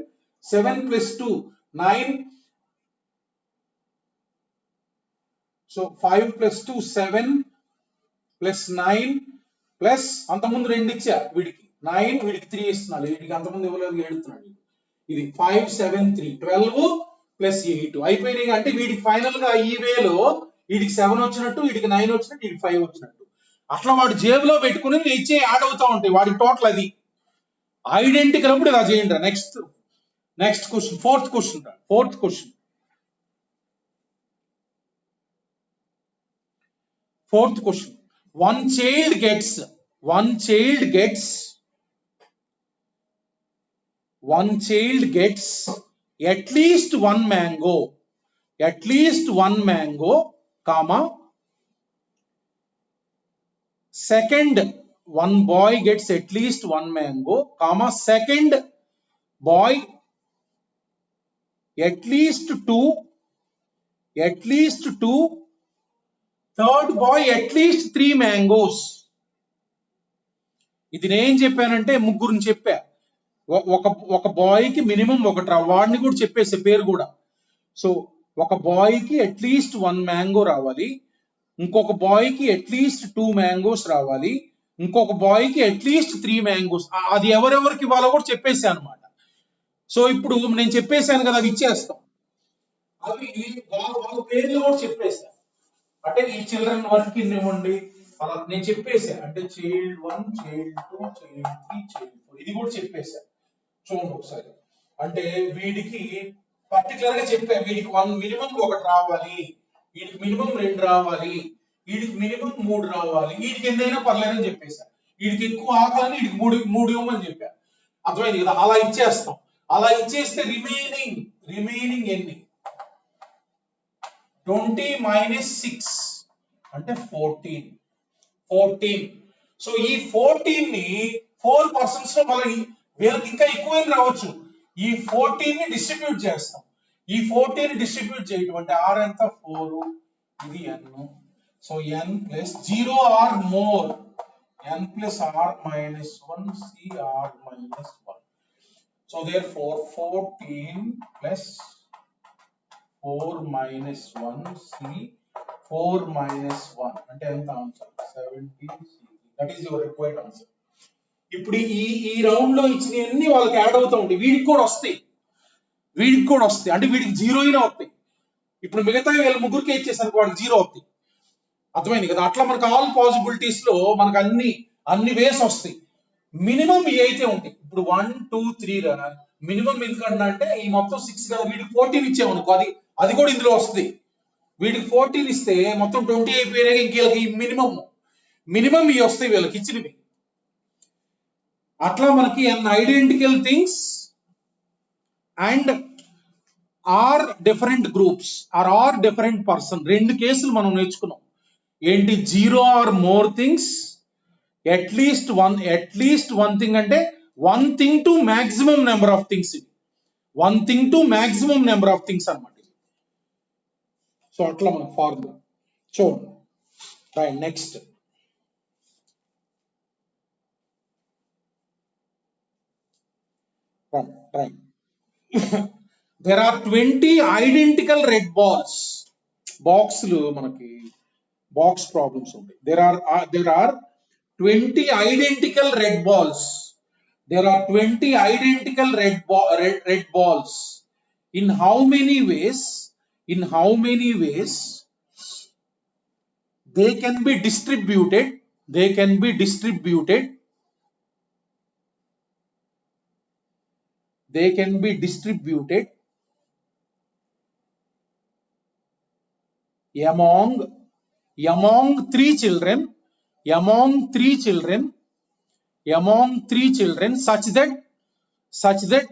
7 + 2 9. సో 5 + 2 7 + 9 ప్లస్ అంతకుముందు 2 ఇచ్చా వీడికి 9, వీడికి 3 ఇస్తున్నాడు. వీడికి అంతకుముందు ఇవ్వలేదు, ఏడుతున్నాడు. ఇది 5 7 3 12 + 8 అయిపోయినాయి. అంటే వీడికి ఫైనల్ గా ఈ వేలో వీడికి 7 వచ్చినట్టు, వీడికి 9 వచ్చినట్టు, వీడికి 5 వచ్చినట్టు. అట్లా వాడు జేబులో పెట్టుకుని ఇచ్చే యాడ్ అవుతా ఉంటాయి. వాడికి టోటల్ అది ఐడెంటికల్. అప్పుడు ఇలా చేయండి. Next question, fourth question. One child gets at least one mango, comma. Second, one boy gets at least one mango, comma. Second boy at least two. Third boy at least 3 mangoes. ఇది నేను చెప్పానంటే ముగ్గురిని చెప్పా. ఒక బాయ్కి minimum ఒకటి రా, వాడిని కూడా చెప్పేసే పేరు కూడా. సో ఒక బాయ్కి అట్లీస్ట్ 1 మ్యాంగో రావాలి, ఇంకొక బాయ్కి అట్లీస్ట్ 2 మ్యాంగోస్ రావాలి, ఇంకొక బాయ్కి అట్లీస్ట్ 3 మ్యాంగోస్. అది ఎవరెవరికి ఇవ్వాలో కూడా చెప్పేసా అనమాట. సో ఇప్పుడు నేను చెప్పేశాను కదా, అవి ఇచ్చేస్తాం. అవి వాళ్ళ పేర్లు కూడా చెప్పేసా. అంటే ఈ చిల్డ్రన్ 1 కి ఇవ్వండి అలా నేను చెప్పేసా. అంటే చైల్డ్ 1, చైల్డ్ 2, చైల్డ్ 3, చైల్డ్ 4 ఇది కూడా చెప్పేసా. చూడండి ఒకసారి. అంటే వీడికి పర్టికులర్ గా చెప్పా, వీడికి మినిమం 1 రావాలి, వీడికి మినిమం 2 రావాలి, వీడికి మినిమం 3 రావాలి, వీడికి ఎన్నైనా పర్లేదని చెప్పేసా. వీడికి ఎక్కువ ఆకాలని వీడికి 3 ఇవ్వమని చెప్పా. అర్థమైంది కదా? అలా ఇచ్చేస్తాం. అలా ఇచ్చేస్తే రిమైనింగ్ ఎన్ని? 20 - 6 అంటే 14. సో ఈ 14 ని 4 పర్సన్స్ లో మళ్ళీ వీళ్ళకి ఇంకా ఎక్కువ రావచ్చు. ఈ 14 ని డిస్ట్రిబ్యూట్ చేస్తాం. ఈ 14 ని డిస్ట్రిబ్యూట్ చేయటం అంటే r ఎంత? 4. ఇది n. So n + 0 or more, n + r - 1 c r - 1. So therefore 14 + 4 - 1 c 4 - 1 అంటే ఎంత answer? 17 c. That is your required answer. ఇప్పుడు ఈ రౌండ్ లో ఇచ్చినవన్నీ వాళ్ళకి యాడ్ అవుతూ ఉంటాయి. వీడికి కూడా వస్తాయి. అంటే వీడికి 0 అయినా వస్తాయి. ఇప్పుడు మిగతా వీళ్ళ ముగ్గురికి ఇచ్చేసాను, వాడికి 0 అవుతాయి. అర్థమైంది కదా? అట్లా మనకు ఆల్ పాసిబిలిటీస్ లో మనకు అన్ని వేస్ వస్తాయి. మినిమం ఇవి అయితే ఉంటాయి. ఇప్పుడు 1 2 3 రా మినిమం ఎందుకంటే అంటే ఈ మొత్తం 6 కదా, వీడికి 14 ఇచ్చామనుకో, అది కూడా ఇందులో వస్తుంది. వీడికి 14 ఇస్తే మొత్తం 20 అయిపోయినాయి. ఇంకేళ్ళకి మినిమం ఇవి వస్తాయి వీళ్ళకి ఇచ్చినవి. అట్లా మనకి identical things and r different groups or different person 2 కేసులు మనం నేర్చుకున్నాం. ఏంటి? 0 or more things, at least one thing అంటే 1 thing to maximum number of things. 1 thing to maximum number of things అన్నమాట. సో అట్లా మన ఫార్ములా చూడండి. Right, next Try. There are 20 identical red balls. Boxలు మనకి box problems ఉంటాయి. There are 20 identical red balls. There are 20 identical red balls. In how many ways? In how many ways they can be distributed? They can be distributed. They can be distributed among three children. Among three children, such that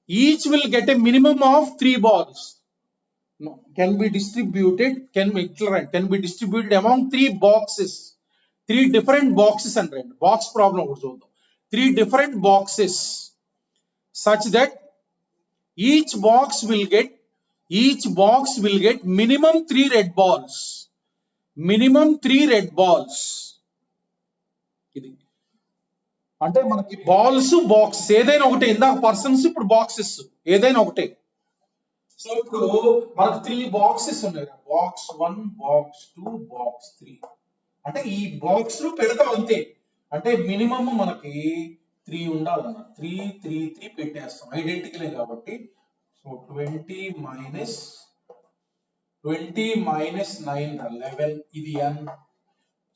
each will get a minimum of 3 balls. No, can be distributed among 3 boxes. 3 different boxes and box problem also. 3 different boxes, such that each box will get minimum 3 red balls. Minimum 3 red balls. ఇది అంటే మనకి balls boxes ఏదైనా ఒకటే. ఇందాక persons, ఇప్పుడు boxes ఏదైనా ఒకటే. So ఇప్పుడు మనకు 3 బాక్సెస్ ఉన్నాయి. Box 1, box 2, box 3. అంటే ఈ బాక్స్ లో పెడతాం అంతే. అంటే మినిమం మనకి 3 ఉండాలన్న. 3 పెట్టేస్తాం, ఐడెంటికలే కాబట్టి. సో 20 minus 9 11, ఇది n.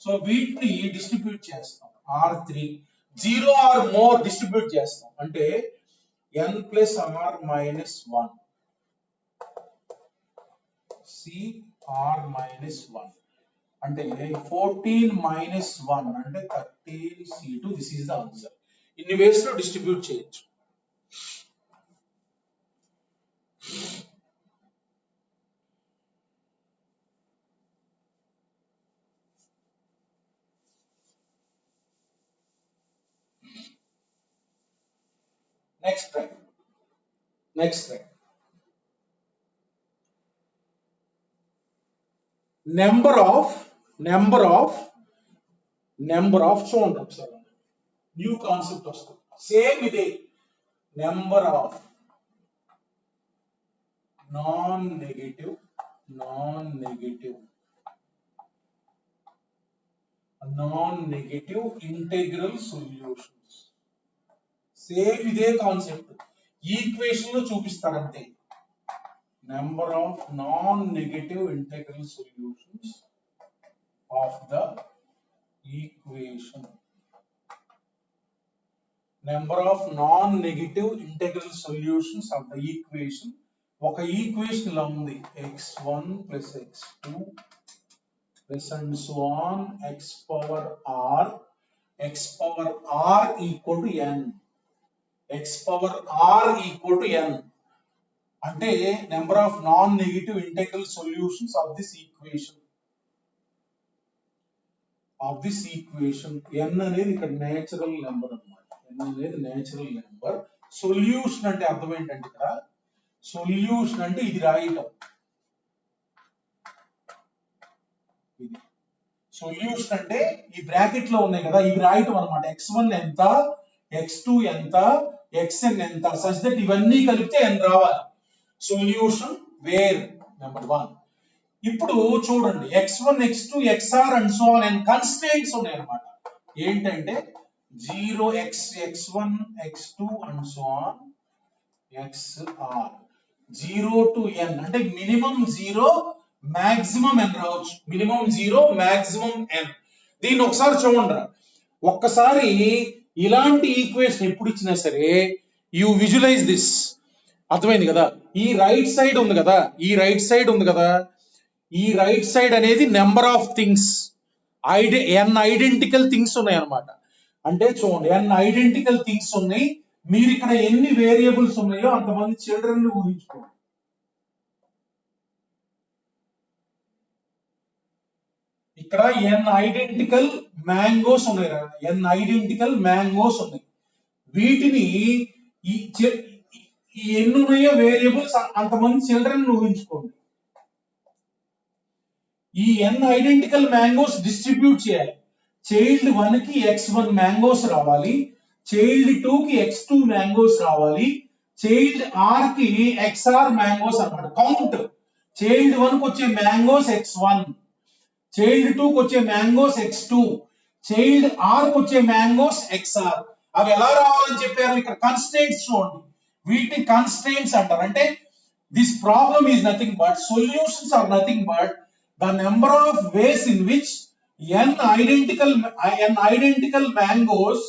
సో వీటిని డిస్ట్రిబ్యూట్ చేస్తాం. R3 0 or more డిస్ట్రిబ్యూట్ చేస్తాం. అంటే n plus r minus 1 c r minus 1 అంటే 14 minus 1 అంటే 13 c2. This is the answer. ఇన్ని వేస్ లో డిస్ట్రిబ్యూట్ చేయొచ్చు. Next try. Number of చూడండి ఒకసారి. న్యూ కాన్సెప్ట్ వస్తుంది. సేమ్ ఇదే. Number of non negative integral solutions. Same ఇదే కాన్సెప్ట్ ఈక్వేషన్ లో చూపిస్తారంతే. Number of non negative integral solutions of the equation. Number of non negative integral solutions of the equation. ఒక equation ఇలా ఉంది. x1 plus x2 plus and so on x power r equal to n. x power r equal to n అంటే number of non negative integral solutions of this equation. n అనేది ఇక్కడ natural number అన్నమాట. n అనేది natural number. Solution అంటే అర్థం ఏంటంటే, ఇక్కడ solution అంటే ఇది రాయటం. ఇది సొల్యూషన్ అంటే ఈ బ్రాకెట్ లో ఉన్నాయి కదా, ఇవి రాయటం అన్నమాట. x1 ఎంత, x2 ఎంత, xn ఎంత, సచ్ దట్ ఇవన్నీ కలిపితే n రావాలి. Solution where number 1. ఇప్పుడు చూడండి, x1 x2 xr and so on and constraints ఉన్నాయి అన్నమాట. ఏంటంటే 0x x1 x2 and so on xr 0 to n అంటే మినిమం 0 మాక్సిమం n రావచ్చు. Minimum 0 maximum n. దీన్ని ఒకసారి చూడండి. ఒక్కసారి ఇలాంటి ఈక్వేషన్ ఎప్పుడు ఇచ్చినా సరే యు విజువలైజ్ దిస్. అర్థమైంది కదా? ఈ రైట్ సైడ్ ఉంది కదా, ఈ రైట్ సైడ్ అనేది number of things. n identical things ఉన్నాయి అన్నమాట. అంటే చూడండి, n ఐడెంటికల్ థింగ్స్ ఉన్నాయి. మీరు ఇక్కడ ఎన్ని వేరియబుల్స్ ఉన్నాయో అంతమంది చిల్డ్రన్ ఊహించుకోండి. ఇక్కడ n ఐడెంటికల్ మ్యాంగోస్ ఉన్నాయి. n ఐడెంటికల్ మ్యాంగోస్ ఉన్నాయి. వీటిని ఎన్ని ఉన్నాయో వేరియబుల్స్ అంతమంది చిల్డ్రన్ ఊహించుకోండి. ఈ n ఐడెంటికల్ మ్యాంగోస్ డిస్ట్రిబ్యూట్ చేయాలి. చైల్డ్ 1 కి x1 మ్యాంగోస్ రావాలి, చైల్డ్ 2 కి x2 మ్యాంగోస్ రావాలి, చైల్డ్ ఆర్ కి XR మ్యాంగోస్ అన్నమాట. కౌంట్ చైల్డ్ 1 కి వచ్చే మ్యాంగోస్ X1, చైల్డ్ 2 కి వచ్చే మ్యాంగోస్ X2, చైల్డ్ R కి వచ్చే మ్యాంగోస్ XR. అవి ఎలా రావాలని చెప్పారు ఇక్కడ కన్స్ట్రెయింట్స్ చూడండి. వీటిని కన్స్ట్రెయింట్స్ అంటారు. అంటే this problem is nothing but solutions are nothing but the number of ways in which n identical mangoes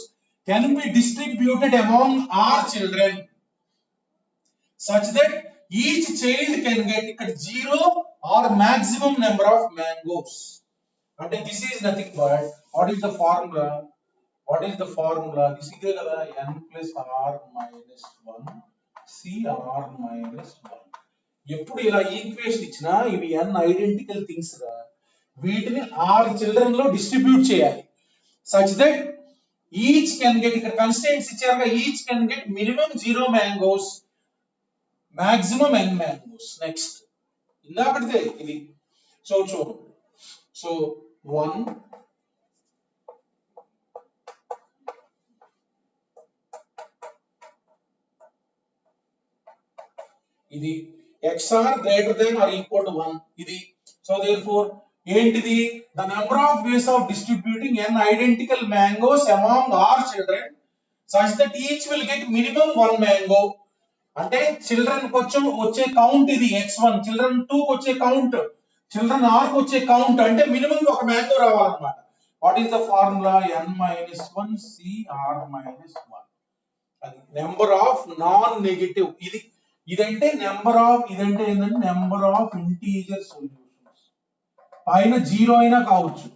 can be distributed among R children such that each child can get 0 or maximum number of mangoes. And this is nothing but what is the formula? What is the formula? This is kada n plus r minus 1 cr minus 1. ఎప్పుడు ఇలా equation ఇచ్చినా ఇవి n identical things రా, వీటిని r children లో distribute చేయాలి such that each can get, ఇక్కడ constants ఇచ్చారుగా, each can get minimum 0 mangoes, maximum n mangoes. Next ఇందాకటిదే ఇది. సో చూడు, సో 1 ఇది XR greater than or equal to 1 ఇది. సో therefore ఏంటిది, the number of ways of distributing n identical mangoes among R children such that each will get minimum 1 mango. అంటే children కి వచ్చే count ఇది X1, children 2 కి వచ్చే count, children R కి వచ్చే కౌంట్, అంటే మినిమం ఒక మ్యాంగో రావాలన్నమాట. What is the formula? n minus 1 cr minus 1. అది నెంబర్ ఆఫ్ నాన్ నెగటివ్. ఇదంటే నెంబర్ ఆఫ్, ఇదంటే ఏంటంటే నెంబర్ ఆఫ్ ఇంటీజర్ సొల్యూషన్స్. పైన 0 అయినా కావచ్చు.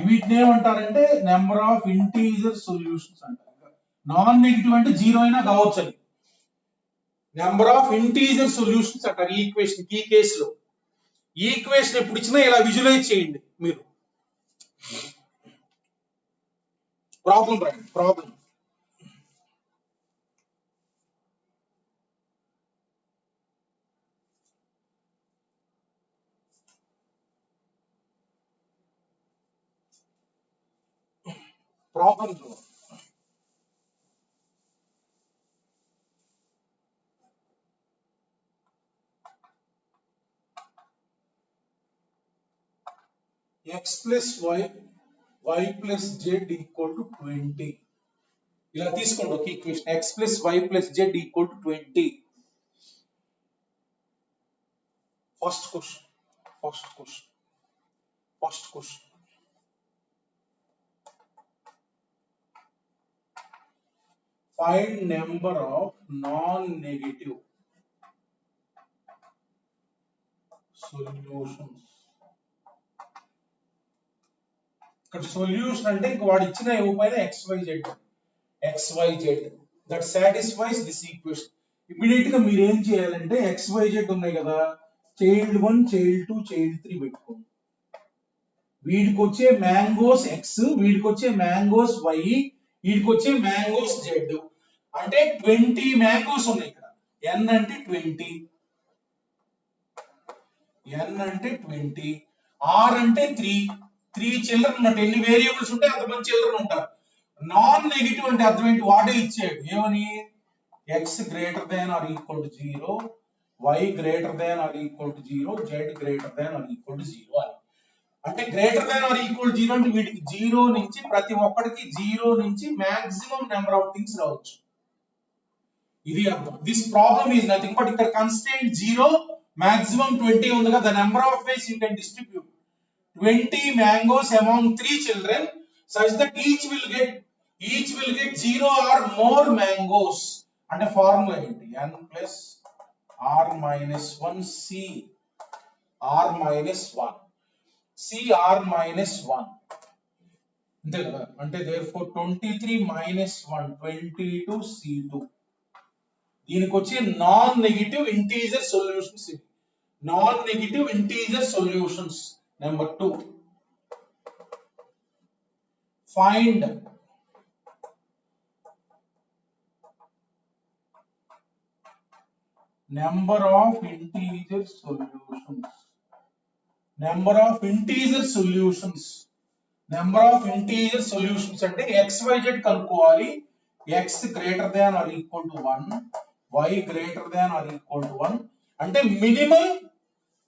వీటిని ఏమంటారంటే నెంబర్ ఆఫ్ ఇంటీజర్ సొల్యూషన్స్ అంటారు. నాన్ నెగటివ్ అంటే 0 అయినా కావచ్చు అని. నెంబర్ ఆఫ్ ఇంటీజర్ సొల్యూషన్స్ అంటారు ఈ ఈక్వేషన్. ఈ కేసులో ఈ ఈక్వేషన్ ఎప్పుడు ఇచ్చినా ఇలా విజువలైజ్ చేయండి మీరు. ప్రాబ్లం రాయండి, problem. Problem x plus y, y plus z equal to 20. ఇలా తీసుకోండి ఒక equation, x plus y plus z equal to 20. First question find number of non-negative solutions. ఇక్కడ సొల్యూషన్ అంటే ఇంక వాడు ఇచ్చిన ఇవ్వకపోయినా xyz that satisfies this equation. Immediate గా మీరు ఏం చేయాలంటే xyz ఉన్నాయి కదా, చైల్డ్ 1 చైల్డ్ 2 చైల్డ్ 3 పెట్టుకోండి. వీడికి వచ్చే మ్యాంగోస్ x, వీడికి వచ్చే మ్యాంగోస్ y, వీడికి వచ్చే మ్యాంగోస్ z. అంటే 20 మ్యాంగోస్ ఉన్నాయి ఇక్కడ. n అంటే 20, n అంటే 20, r అంటే 3 చిల్డ్రన్ ఉన్నట్టు. ఎన్ని వేరియబుల్స్ ఉంటే అంతమంది చిల్డ్రన్ ఉంటారు. నాన్ నెగటివ్ అంటే అర్థం ఏంటి, వాడే ఇచ్చాడు ఏమని, x greater than or equal to 0, y greater than or equal to 0, z greater than or equal to 0 అని. అంటే గ్రేటర్ దాన్ ఆర్ ఈక్వల్ 0 అంటే వీటికి 0 నుంచి ప్రతి ఒక్కడికి 0 నుంచి మాక్సిమం నెంబర్ ఆఫ్ థింగ్స్ రావచ్చు. ఇది అర్థం. This problem is nothing but ఇక్కడ కన్స్ట్రెయింట్ 0, మాక్సిమం 20 ఉంది కదా. The number of ways you can distribute 20 mangoes among 3 children such that each will get 0 or more mangoes. అంటే ఫార్ములా ఏంటి, n plus r minus 1 c r minus 1 c r minus 1 అంతే కదా. అంటే therefore 23 minus 1 22 c2. దీనికి వచ్చే non negative integer solutions. Non negative integer solutions. Number 2, find number of integer solutions. Number of integer solutions. Number of integer solutions అంటే xyz కనుక్కోవాలి. x greater than or equal to 1, y greater than or equal to 1 అంటే minimum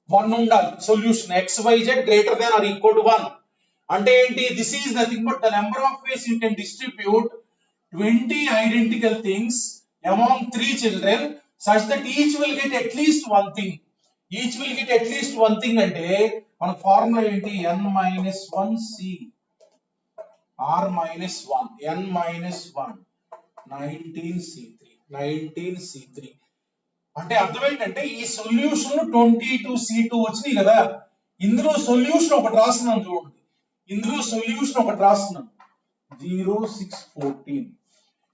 1 ఉండాలి solution xyz greater than or equal to 1 అంటే ఏంటి this is nothing but the number of ways you can distribute 20 identical things among 3 children such that each will get at least one thing. Each will get at least one thing అంటే మన formula ఏంటి n minus 1 c r minus 1 n minus 1 19c3 అంటే అర్థం ఏంటంటే ఈ solution 22c2 వచ్చింది కదా ఇందులో సొల్యూషన్ ఒకటి రాస్తున్నాను చూడండి ఇందులో సొల్యూషన్ ఒకటి రాస్తున్నాను 0614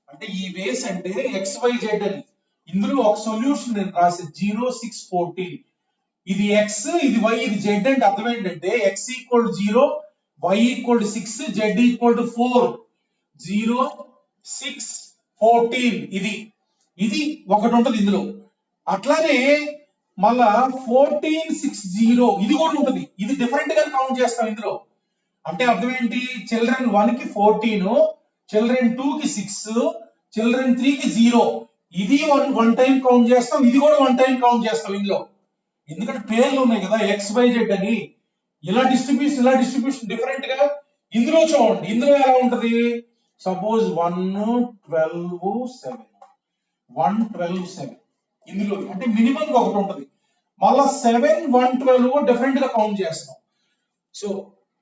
అంటే ఈ వేస్ అంటే xyz అని ఇందులో ఒక సొల్యూషన్ నేను రాసి 0614 ఇది x ఇది y ఇది z అంటే అర్థం ఏంటంటే x equal 0 y equal 6 z equal 4 0 6 14 ఇది ఒకటి ఉంటుంది ఇందులో అట్లానే మళ్ళా 1460 ఇది కూడా ఉంటుంది ఇది డిఫరెంట్ గా కౌంట్ చేస్తాం ఇందులో అంటే అర్థం ఏంటి చిల్డ్రన్ 1 కి 14 చిల్డ్రన్ 2 కి 6 చిల్డ్రన్ 3 కి 0 ఇది వన్ టైం కౌంట్ చేస్తాం ఇది కూడా వన్ టైం కౌంట్ చేస్తాం ఇందులో ఎందుకంటే పేర్లు ఉన్నాయి కదా xyz అని ఇలా డిస్ట్రిబ్యూషన్ డిఫరెంట్ గా ఇందులో చూడండి ఇందులో ఎలా ఉంటది సపోజ్ 112 7 ఇందులో అంటే మినిమం ఒకటి ఉంటది మళ్ళా 7 112 డిఫరెంట్ గా కౌంట్ చేస్తాం సో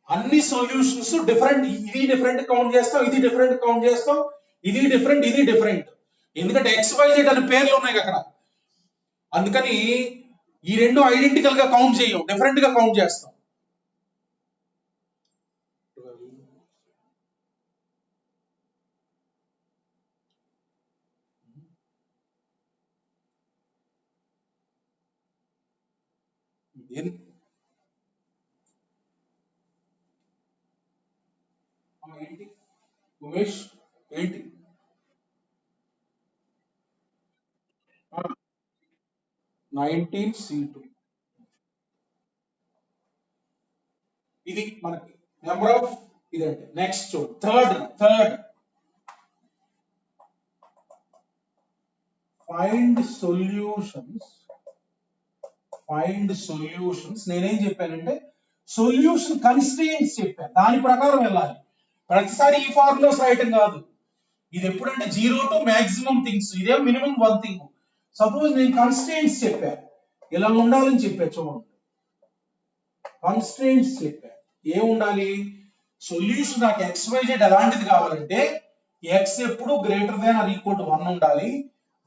అన్ని సొల్యూషన్స్ డిఫరెంట్ ఇది డిఫరెంట్ కౌంట్ చేస్తాం ఇది డిఫరెంట్ కౌంట్ చేస్తాం ఇది డిఫరెంట్ ఎందుకంటే xyz అనే పేర్లు ఉన్నాయి అక్కడ అందుకని ఈ రెండు ఐడెంటికల్ గా కౌంట్ చేయం డిఫరెంట్ గా కౌంట్ చేస్తాం ఏంటి ఉమేష్ ఏంటి 19c2 ఇది మనకి నెంబర్ ఆఫ్ ఇదంటే నెక్స్ట్ థర్డ్ ఫైండ్ సొల్యూషన్స్ నేనేం చెప్పానంటే సొల్యూషన్ కన్స్ట్రెయింట్స్ చెప్పాను దాని ప్రకారం వెళ్ళాలి ప్రతిసారి ఈ ఫార్ములాస్ రాయటం కాదు ఇది ఎప్పుడంటే 0 టు మాక్సిమం థింగ్స్ ఇదే మినిమం 1 థింగ్ సపోజ్ నేను కన్స్ట్రెయింట్స్ చెప్పా ఇలా ఉండాలని చెప్పా చూడండి కన్స్ట్రెయింట్స్ చెప్పా ఏం ఉండాలి సొల్యూషన్ నాకు xyz ఎలాంటిది కావాలంటే x ఎప్పుడు greater than or equal to 1 ఉండాలి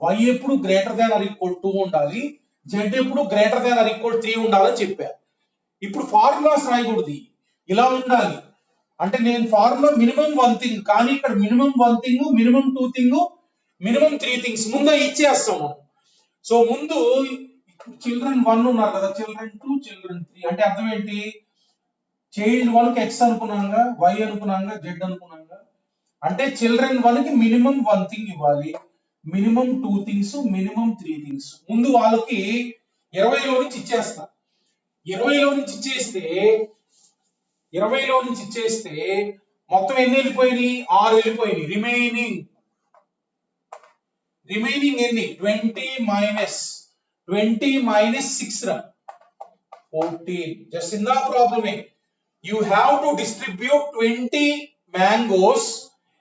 y ఎప్పుడు greater than or equal to 2 ఉండాలి z ఎప్పుడు గ్రేటర్ దాన్ ఆర్ ఈక్వల్ 3 ఉండాలని చెప్పా ఇప్పుడు ఫార్ములాస్ రాయకూడదు ఇలా ఉండాలి అంటే నేను ఫార్ములా మినిమం 1 థింగ్ కానీ ఇక్కడ minimum 1 thing minimum 2 thing minimum 3 things ముందు ఇచ్చేస్తాం మనం సో ముందు చిల్డ్రన్ 1 ఉన్నారు కదా చిల్డ్రన్ 2 చిల్డ్రన్ 3 అంటే అర్థం ఏంటి చైల్డ్ 1 కి x అనుకున్నాంగా y అనుకున్నాంగా z అనుకున్నాంగా అంటే చిల్డ్రన్ 1 కి మినిమం 1 థింగ్ ఇవ్వాలి మినిమం 2 థింగ్స్ మినిమం 3 థింగ్స్ ముందు వాళ్ళకి 20 లో నుంచి ఇచ్చేస్తా 20 లో నుంచి ఇచ్చేస్తే మొత్తం ఎన్ని వెళ్ళిపోయినాయి 6 వెళ్ళిపోయినాయి రిమైనింగ్ ఎన్ని 20 minus 6 రా 14 just in the problem you have to distribute 20 mangoes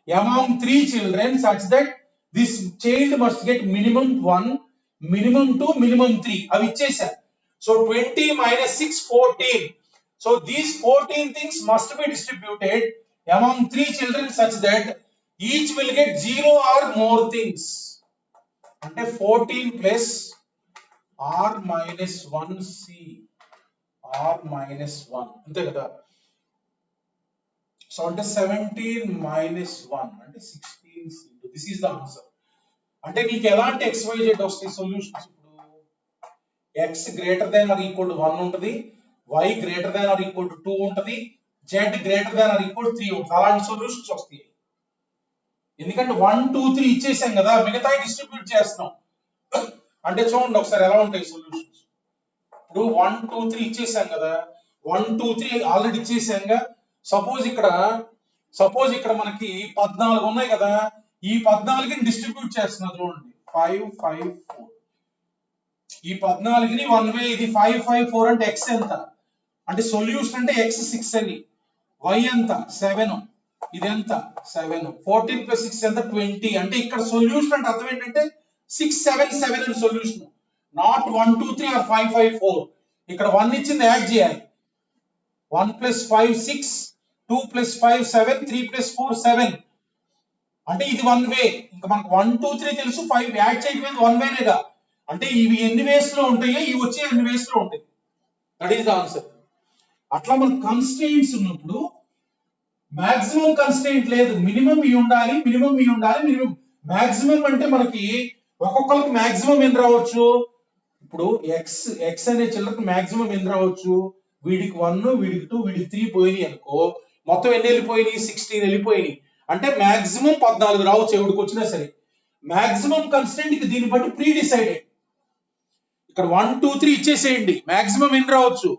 among 3 children such that this child must get minimum 1 minimum 2 minimum 3 అవి ఇచ్చేసా so 20 minus 6 14 so these 14 things must be distributed among 3 children such that each will get 0 or more things అంటే 14 plus r minus 1c r minus 1 అంతే కదా so అంటే 17 minus 1 అంటే 16c2 this is the answer అంటే నీకు ఎలాంటి xyz వస్తాయి solutions ఇప్పుడు x greater than or equal to 1 ఉంటది y greater than or equal to 2 ఉంటది z greater than or equal to 3 ఉంటది అలాంటి సొల్యూషన్స్ వస్తాయి ఎందుకంటే 1 2 3 ఇచ్చేసాం కదా మిగతా డిస్ట్రిబ్యూట్ చేస్తాం అంటే చూడండి ఒకసారి ఎలా ఉంటాయి సొల్యూషన్స్ ఇప్పుడు 1 2 3 ఇచ్చేసాం కదా 1 2 3 ఆల్రెడీ ఇచ్చేసాంగా సపోజ్ ఇక్కడ మనకి 14 ఉన్నాయి కదా ఈ 14ని డిస్ట్రిబ్యూట్ చేస్తున్నా చూడండి 554. ఈ 14ని 1 వే, ఇది 554 అంటే x ఎంత అంటే సొల్యూషన్ అంటే x 6 అని, y ఎంత 7, ఇది ఎంత 7, 14 + 6 ఎంత 20. అంటే ఇక్కడ సొల్యూషన్ అంటే అర్థం ఏంటంటే 677 అని సొల్యూషన్, నాట్ 1 2 3 ఆర్ 5 5 4. ఇక్కడ 1 ఇచ్చింది యాడ్ చేయాలి, 1 + 5 6, 2 + 5 7, 3 + 4 7. అంటే ఇది 1 వే. ఇంకా మనకు 1 2 3 తెలుసు, 5 యాడ్ చేయకపోయింది 1 వేనేగా. అంటే ఇవి ఎన్ని వేస్ లో ఉంటాయో ఇవి వచ్చే ఎన్ని వేస్ లో ఉంటాయి. That is the answer. అట్లా మనకు కన్స్ట్రెయింట్స్ ఉన్నప్పుడు మాక్సిమం కన్స్ట్రెయింట్ లేదు, మినిమం ఇవి ఉండాలి, మినిమం ఇవి ఉండాలి, మినిమం. మాక్సిమం అంటే మనకి ఒక్కొక్కరికి మాక్సిమం ఎన్ని రావచ్చు, ఇప్పుడు ఎక్స్ అనే చిల్లరకు మాక్సిమం ఎన్ని రావచ్చు, వీడికి 1, వీడికి 2, వీడికి 3 పోయినాయి అనుకో, మొత్తం ఎన్ని వెళ్ళిపోయినాయి 16 వెళ్ళిపోయినాయి. అంటే మాక్సిమం 14 రావచ్చు ఎవడికి వచ్చినా సరే. మాక్సిమం కన్స్టెంట్ దీన్ని బట్టి ప్రీ డిసైడెడ్. ఇక్కడ 1 2 3 ఇచ్చేసేయండి, మాక్సిమం ఎన్ని రావచ్చు.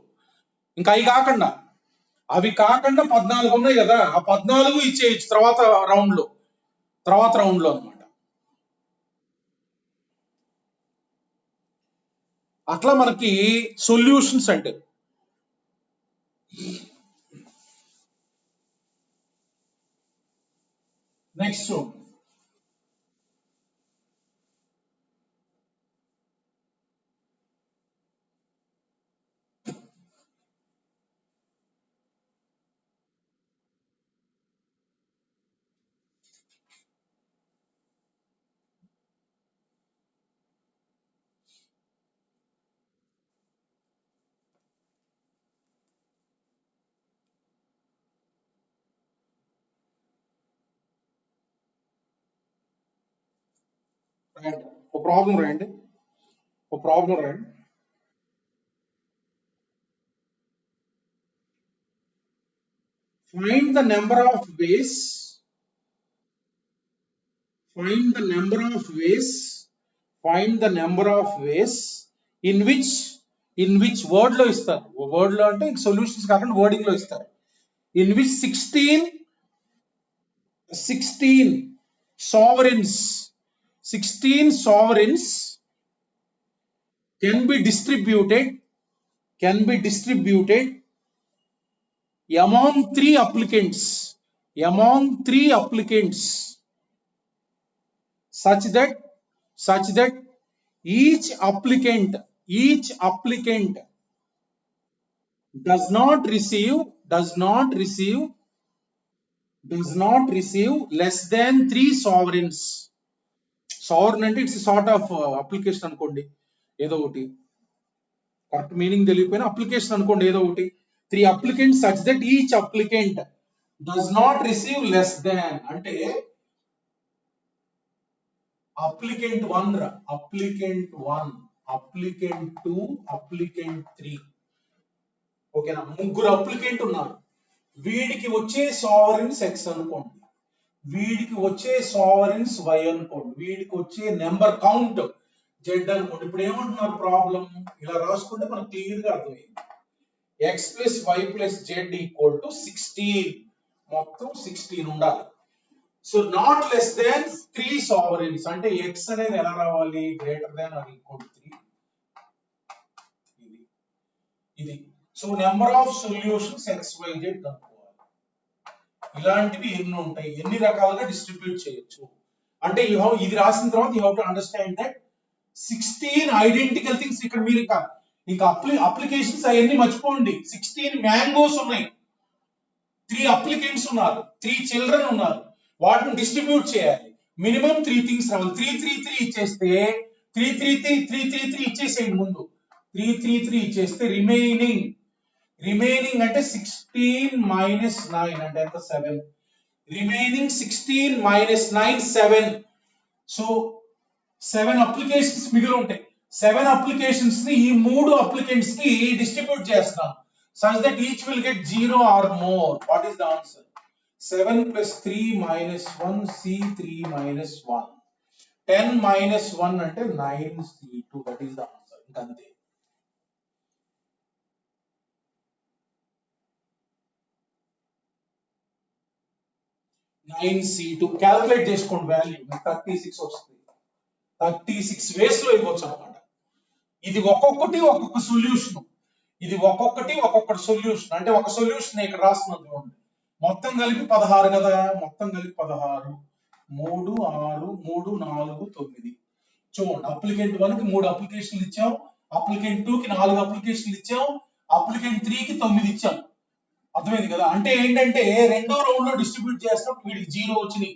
ఇంకా అవి కాకుండా 14 ఉన్నాయి కదా, ఆ 14 ఇచ్చేయచ్చు తర్వాత రౌండ్ లో అన్నమాట. అట్లా మనకి సొల్యూషన్స్ అంటే. నెక్స్ట్ ఒక ప్రాబ్లం రాయండి. Find the number of ways. Find the number of ways in which word లో ఇస్తారు. వర్డ్ లో అంటే సొల్యూషన్స్ కాకుండా వర్డింగ్ లో ఇస్తారు. In which 16 sovereigns can be distributed among three applicants such that each applicant does not receive less than 3 sovereigns. Sovereign అంటే it's sort of application అనుకోండి, ఏదో ఒకటి కరెక్ట్ మీనింగ్ తెలియకపోయినా అప్లికేషన్ అనుకోండి, ఏదో ఒకటి. 3 applicants such that each applicant does not receive less than అంటే applicant 1 applicant 1, applicant 2, applicant 3. ఓకేనా, ముగ్గురు అప్లికెంట్ ఉన్నారు. వీడికి వచ్చే సావరెన్స్ ఎక్స్ అనుకోండి, వీడికి వచ్చే సావరెన్స్ వై అనుకోండి, వీడికి వచ్చే నెంబర్ కౌంట్ జెడ్ అనుకోండి. ఇప్పుడు ఏమంటున్నారు ప్రాబ్లం, ఇలా రాసుకుంటే మనకు క్లియర్ గా అర్థమైంది. X plus y plus z equal to 16, మొత్తం 16 ఉండాలి. So not less than 3 sovereigns అంటే ఎక్స్ అనేది ఎలా రావాలి, greater than or equal to 3. ఇది so number of solutions XYZ కనుక్కోవాలి. ఇలాంటివి ఎన్ని ఉంటాయి, ఎన్ని రకాలుగా డిస్ట్రిబ్యూట్ చేయొచ్చు అంటే ఇది రాసిన తర్వాత you have to understand that 16 identical things. ఇక్కడ మీరు ఇంకా అప్లికేషన్స్ అవన్నీ మర్చిపోండి. 16 మ్యాంగోస్ ఉన్నాయి, 3 అప్లికెంట్స్ ఉన్నారు, 3 చిల్డ్రన్ ఉన్నారు, వాటిని డిస్ట్రిబ్యూట్ చేయాలి. మినిమం 3 థింగ్స్ రావాలి. 3 3 3 ఇచ్చేస్తే 3 3 3 3 3 3 ఇచ్చేసేయండి ముందు. 3 3 3 ఇచ్చేస్తే రిమైనింగ్ అంటే 16 మైనస్ 9 అంటే ఎంత 7. Remaining 16 minus 9 7. సో 7 అప్లికేషన్స్ మిగిలి ఉంటాయి. 7 అప్లికేషన్స్ ని ఈ 3 అప్లికెంట్స్ కి డిస్ట్రిబ్యూట్ చేస్తాం such that each will get 0 or more. What is the answer? 7 plus 3 minus 1 C3 minus 1. 10 minus 1 అంటే 9 C2. That is the answer. ఇంకంతే. C2 క్యాలిక్యులేట్ చేసుకోండి వాల్యూ, 36 వస్తుంది. 36 వేస్ లో ఇవ్వచ్చు అనమాట. ఇది ఒక్కొక్కటి ఒక్కొక్క సొల్యూషన్, ఇది ఒక్కొక్కటి ఒక్కొక్కటి సొల్యూషన్. అంటే ఒక సొల్యూషన్ ఇక్కడ రాస్తున్నాను చూడండి, మొత్తం కలిపి 16 కదా, మొత్తం కలిపి 16, 3 6 3 4 9. చూడండి, అప్లికెంట్ 1 కి 3 అప్లికేషన్లు ఇచ్చాం, అప్లికెంట్ 2 కి 4 అప్లికేషన్లు ఇచ్చాం, అప్లికెంట్ 3 కి 9 ఇచ్చాం. అర్థమైంది కదా. అంటే ఏంటంటే రెండో రౌండ్ లో డిస్ట్రిబ్యూట్ చేసినప్పుడు వీడికి 0 వచ్చినాయి,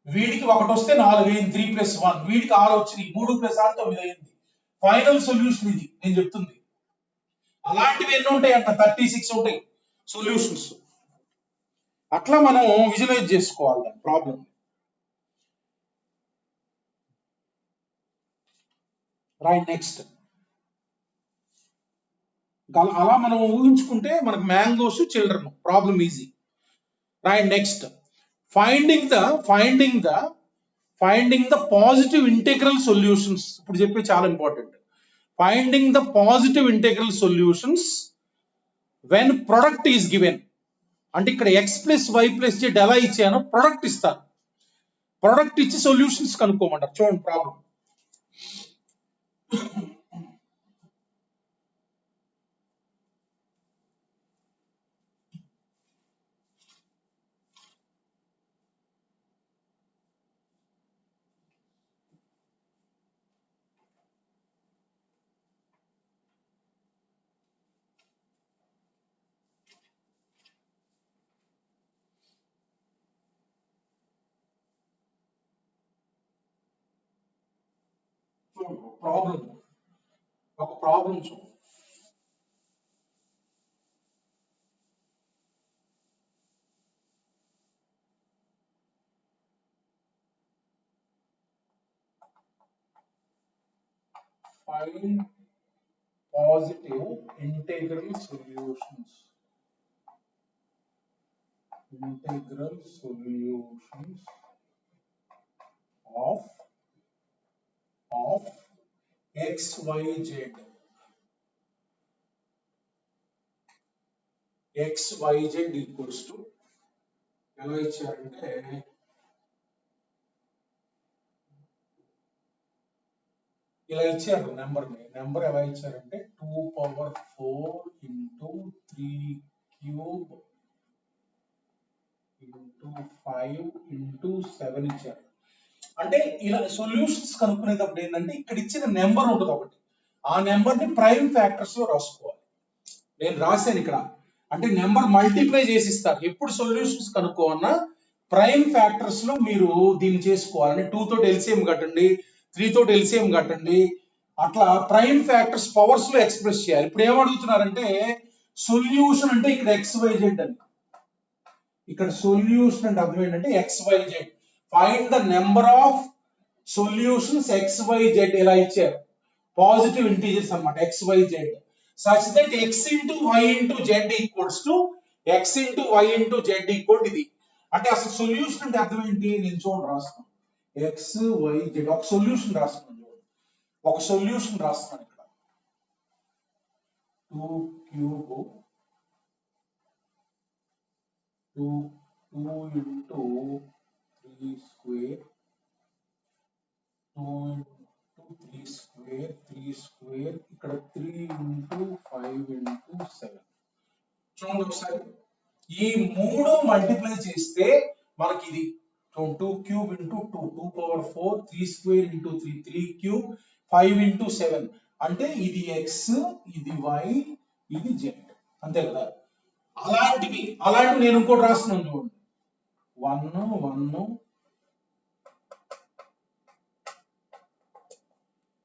వీడికి 1 వస్తే 4 అయింది, 3 + 1, వీడికి 6 వచ్చినాయి, 3 + 6 9 అయింది. ఫైనల్ సొల్యూషన్ ఇది నేను చెప్తుంది. అలాంటివి ఎన్ని ఉంటాయి అంట, 36 ఉంటాయి సొల్యూషన్స్. అట్లా మనం విజువలైజ్ చేసుకోవాలి దాని ప్రాబ్లం. Right, next. అలా మనం ఊహించుకుంటే మనకు mangoes, children, problem easy. Right, next. Finding the positive integral solutions. ఇప్పుడు చెప్పే చాలా important. Finding the positive integral solutions when product is given. అంటే ఇక్కడ x + y + z ఎలా ఇచ్చానో ప్రొడక్ట్ ఇస్తాను, ప్రొడక్ట్ ఇచ్చి సొల్యూషన్స్ కనుక్కోమంటారు. చూడండి ప్రాబ్లం. ఒక ప్రాబ్లం చూడండి. Find positive integral solutions. Integral solutions of x, y, z. x, y, z equals to ఎలా ఇచ్చారంటే ఇలా ఇచ్చారు నెంబర్ ఎలా ఇచ్చారంటే 2⁴ into 3³ into 5 into 7 ఇచ్చారు. అంటే ఇలా సొల్యూషన్స్ కనుక్కునేటప్పుడు ఏంటంటే ఇక్కడ ఇచ్చిన నెంబర్ ఉంటుంది ఒకటి, ఆ నెంబర్ ని ప్రైమ్ ఫ్యాక్టర్స్ లో రాసుకోవాలి. నేను రాశాను ఇక్కడ, అంటే నెంబర్ మల్టిప్లై చేసి ఇస్తారు. ఎప్పుడు సొల్యూషన్స్ కనుక్కోవన్నా ప్రైమ్ ఫ్యాక్టర్స్ లో మీరు దీన్ని చేసుకోవాలని 2 తోటి ఎల్సిఎం కట్టండి, 3 తోటి ఎల్సిఎం కట్టండి, అట్లా ప్రైమ్ ఫ్యాక్టర్స్ పవర్స్ లో ఎక్స్ప్రెస్ చేయాలి. ఇప్పుడు ఏమడుగుతున్నారంటే సొల్యూషన్ అంటే ఇక్కడ XYZ అని, ఇక్కడ సొల్యూషన్ అంటే అర్థం ఏంటంటే XYZ. Find the number of solutions XYZ ఇలా ఇచ్చారు, పాజిటివ్ ఇంటీజర్స్ అన్నమాట XYZ, such that x into y into z equals to x into y into z equal ఇది. అంటే అసలు సొల్యూషన్ అంటే అర్థం ఏంటి, నేను చూడండి రాస్తాను, XYZ ఒక సొల్యూషన్ రాస్తున్నాను చూడండి, ఒక సొల్యూషన్ రాస్తున్నాను ఇక్కడ 2³ 2 into 3 square 2 into 3 square 3 square ఇక్కడ 3 into 5 into 7. చూడండి ఒకసారి, ఈ 3 మల్టిప్లై చేస్తే మనకి ఇది 2³ into 2 2⁴ 3 square into 3 3³ 5 into 7, అంటే ఇది x, ఇది y, ఇది z, అంతే కదా. అలాంటివి నేను ఇంకోటి రాస్తున్నాను చూడండి, 1 1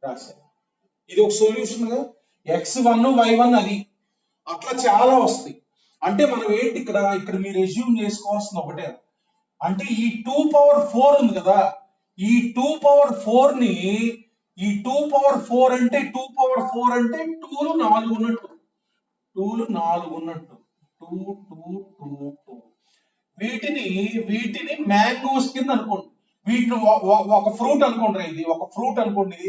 రాశాను, ఇది ఒక సొల్యూషన్ గా x1 y1 అది. అట్లా చాలా వస్తాయి. అంటే మనం ఏంటి ఇక్కడ మీరు అస్యూమ్ చేసుకోవాల్సిన ఒకటే, అంటే ఈ 2⁴ ఉంది కదా, ఈ 2⁴ ని ఈ 2⁴ అంటే 2⁴ అంటే 2లు 4 ఉన్నట్టు, 2లు 4 ఉన్నట్టు 2 2 2 2. వీటిని మ్యాంగోస్ కింద అనుకోండి, వీటిని ఒక ఫ్రూట్ అనుకోండి, ఇది ఒక ఫ్రూట్ అనుకోండి.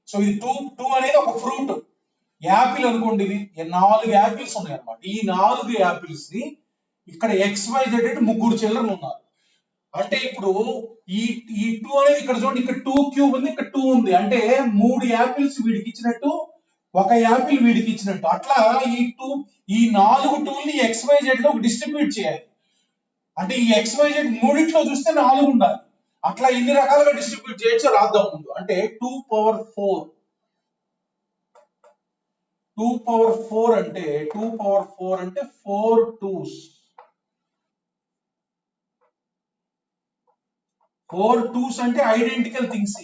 సో ఇది 2 అనేది ఒక ఫ్రూట్, యాపిల్ అనుకోండి, ఇది 4 యాపిల్స్ ఉన్నాయి అన్నమాట. ఈ 4 యాపిల్స్ ని ఇక్కడ XYZ అంటే 3 చిల్డ్రన్ ఉన్నారు. అంటే ఇప్పుడు ఈ ఈ 2 అనేది ఇక్కడ చూడండి, ఇక్కడ 2 క్యూబ్ ఉంది, ఇక్కడ 2 ఉంది, అంటే 3 యాపిల్స్ వీడికి ఇచ్చినట్టు, ఒక యాపిల్ వీడికి ఇచ్చినట్టు. అట్లా ఈ 4 టూల్ని XYZ లో డిస్ట్రిబ్యూట్ చేయాలి. అంటే ఈ XYZ మూడిట్లో చూస్తే 4 ఉండాలి. అట్లా ఎన్ని రకాలుగా డిస్ట్రిబ్యూట్ చేయొచ్చో రాద్దాం ముందు. అంటే 2 పవర్ 4 అంటే 4 2s. 4 2s అంటే identical things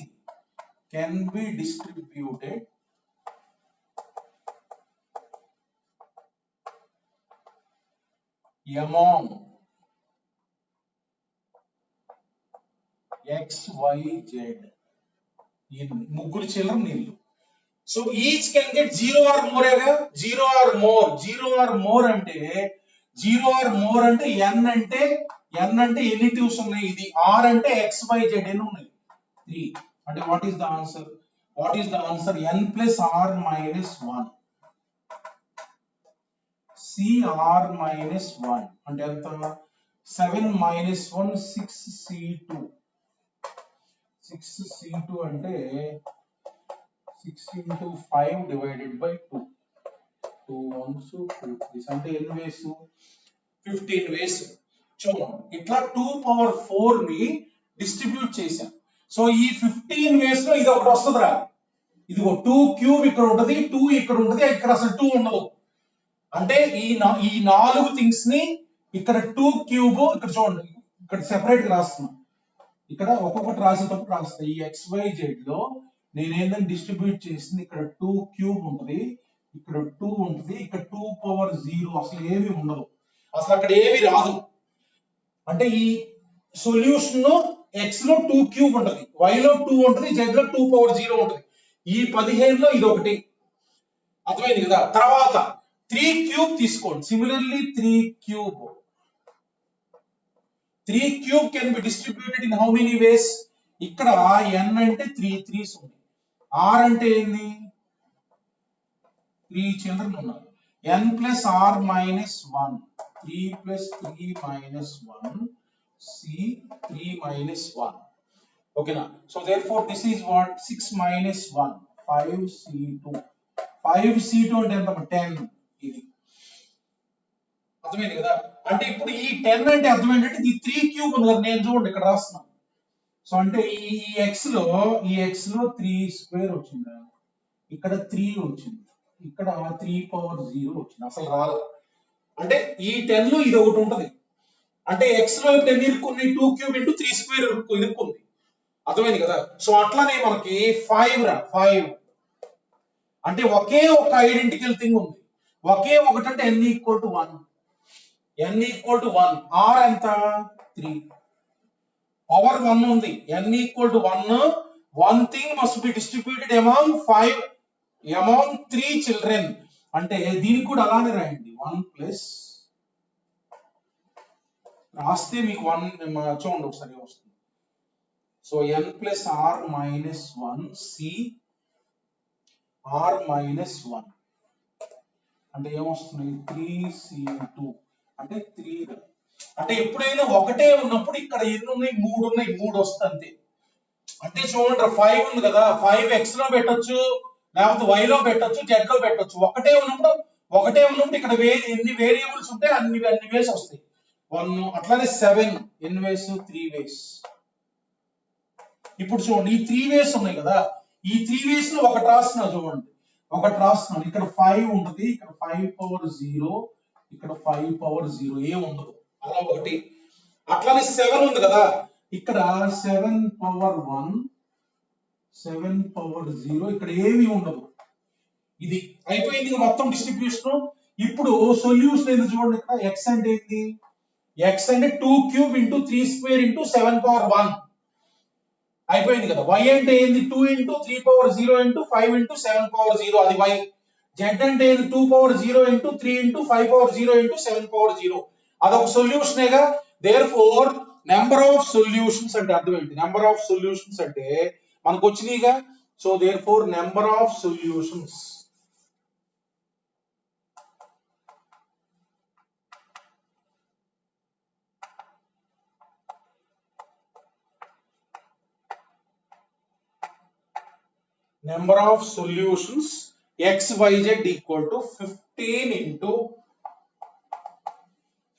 can be distributed among XYZ. ఈ ముగ్గురు చిల్డ్రన్ నీళ్ళు. So each can get 0 or more. 0 or more అంటే 0 or more అంటే n అంటే ఎన్ని ట్యూస్ ఉన్నాయి, ఇది r అంటే XYZ ఎన్ని ఉన్నాయి, 3. అంటే what is the answer? n plus r minus 1. CR minus 1 అంటే ఎంత? 7 minus 1 6C2. 6C2 అంటే 6 into 5 divided by 2. 2 ones 2 3s అంటే ఎన్ని వేస్? 15 వేస్. చూడండి ఇట్లా 2 పవర్ 4 ని డిస్ట్రిబ్యూట్ చేశాం. సో ఈ 15 వేస్ లో ఇది ఒకటి వస్తుందిరా. ఇదిగో 2 క్యూబ్ ఇక్కడ ఉంటది, 2 ఇక్కడ ఉంటది, ఇక్కడ అసలు 2 ఉండదు. అంటే ఈ 4 థింగ్స్ ని ఇక్కడ 2 క్యూబ్, ఇక్కడ చూడండి ఇక్కడ సెపరేట్ గా రాస్తున్నా, ఇక్కడ ఒక్కొక్కటి రాసేటప్పుడు రాస్తా. ఈ XYZ లో నేను ఏంటంటే డిస్ట్రిబ్యూట్ చేసింది, ఇక్కడ 2 క్యూబ్ ఉంటుంది, ఇక్కడ 2 ఉంటుంది, ఇక్కడ 2 పవర్ 0 అసలు ఏమీ ఉండదు, అసలు అక్కడ ఏమీ రాదు. అంటే ఈ సొల్యూషన్ X లో 2 క్యూబ్ ఉంటుంది, Y లో 2 ఉంటుంది, Z లో 2 పవర్ 0 ఉంటుంది. ఈ 15 లో ఇది ఒకటి. అర్థమైంది కదా? తర్వాత 3 క్యూబ్ తీసుకోండి. Similarly 3 cube can be distributed in how many ways? ఇక్కడ n అంటే 3 3s ఉంది, r అంటే ఏంది? 3 చిల్డ్రన్ ఉన్నారు. n plus r minus 1, 3 plus 3 minus 1, c 3 minus 1. ఓకేనా? So therefore this is what 6 minus 1 5c2. 5c2 అంటే ఎంత? 10. ఇది అర్థమైంది కదా? అంటే ఇప్పుడు ఈ 10 అంటే అర్థం ఏంటంటే ఈ 3 క్యూబ్ ఉంది కదా, నేను చూడండి ఇక్కడ రాస్తున్నాను. సో అంటే ఈ x లో 3 స్క్వేర్ వచ్చింది, ఇక్కడ 3 వచ్చింది, ఇక్కడ 3 పవర్ 0 వచ్చింది, అసలు రాదు. అంటే ఈ 10 లో ఇది ఒకటి ఉంటది. అంటే x లో ఇప్పుడు ఎన్ని ఇరుక్కుంది? 2 క్యూబ్ ఇంటూ 3 స్క్వేర్ ఇరుక్కుంది. అర్థమైంది కదా? సో అట్లానే మనకి 5 అంటే ఒకే ఒక ఐడెంటికల్ థింగ్ ఉంది, ఒకే ఒకటి అంటే n ఈక్వల్ టు 1. r ఎంత? 3. పవర్ 1 ఉంది, n equal to 1. One thing must be distributed among 3 children. అంటే దీనికి కూడా అలానే రాయండి, 1 ప్లస్ రాస్తే మీకు 1 చూడండి ఒకసారి వస్తుంది. So n plus r minus 1 c r minus 1 అంటే ఏమొస్తుంది? 3c2 అంటే 3. అంటే ఎప్పుడైనా ఒకటే ఉన్నప్పుడు ఇక్కడ ఎన్ని ఉన్నాయి? 3 ఉన్నాయి, 3 వస్తుంది అంతే. అంటే చూడండి 5 ఉంది కదా, 5 x లో పెట్టొచ్చు, లేకపోతే y లో పెట్టొచ్చు, z లో పెట్టొచ్చు. ఒకటే ఉన్నప్పుడు ఇక్కడ ఎన్ని వేరియబుల్స్ ఉంటే అన్ని వేస్ వస్తాయి. 1 అట్లానే 7 ఎన్ని వేస్? 3 వేస్. ఇప్పుడు చూడండి ఈ 3 వేస్ ఉన్నాయి కదా, ఈ 3 వేస్ లో ఒకటి రాస్తున్నా చూడండి, ఇక్కడ 5 ఉంటుంది, ఇక్కడ 5 పవర్ 0, ఇక్కడ 5 పవర్ 0 ఏం ఉండదు, అలా ఒకటి. అట్లానే 7 ఉంది కదా, ఇక్కడ 7 పవర్ 1, 7 పవర్ 0 ఇక్కడ ఏమీ ఉండదు. ఇది అయిపోయింది మొత్తం డిస్ట్రిబ్యూషన్. ఇప్పుడు సొల్యూషన్ ఏంది చూడండి, ఇక్కడ x అంటే ఏంటి? x అంటే 2 cube into 3 square into 7 power 1 అయిపోయింది కదా. y అంటే ఏంది? 2 into 3 power 0 into 5 into 7 power 0, అది y. z అంటే ఏంది? 2 power 0 into 3 into 5 power 0 into 7 power 0, అదొక సొల్యూషనేగా. దేర్ఫోర్ నెంబర్ ఆఫ్ సొల్యూషన్స్ అంటే అర్థం ఏంటి? నెంబర్ ఆఫ్ సొల్యూషన్స్ అంటే మనకు వచ్చినాయిగా. So therefore number of solutions number of solutions XYZ equal to 15 into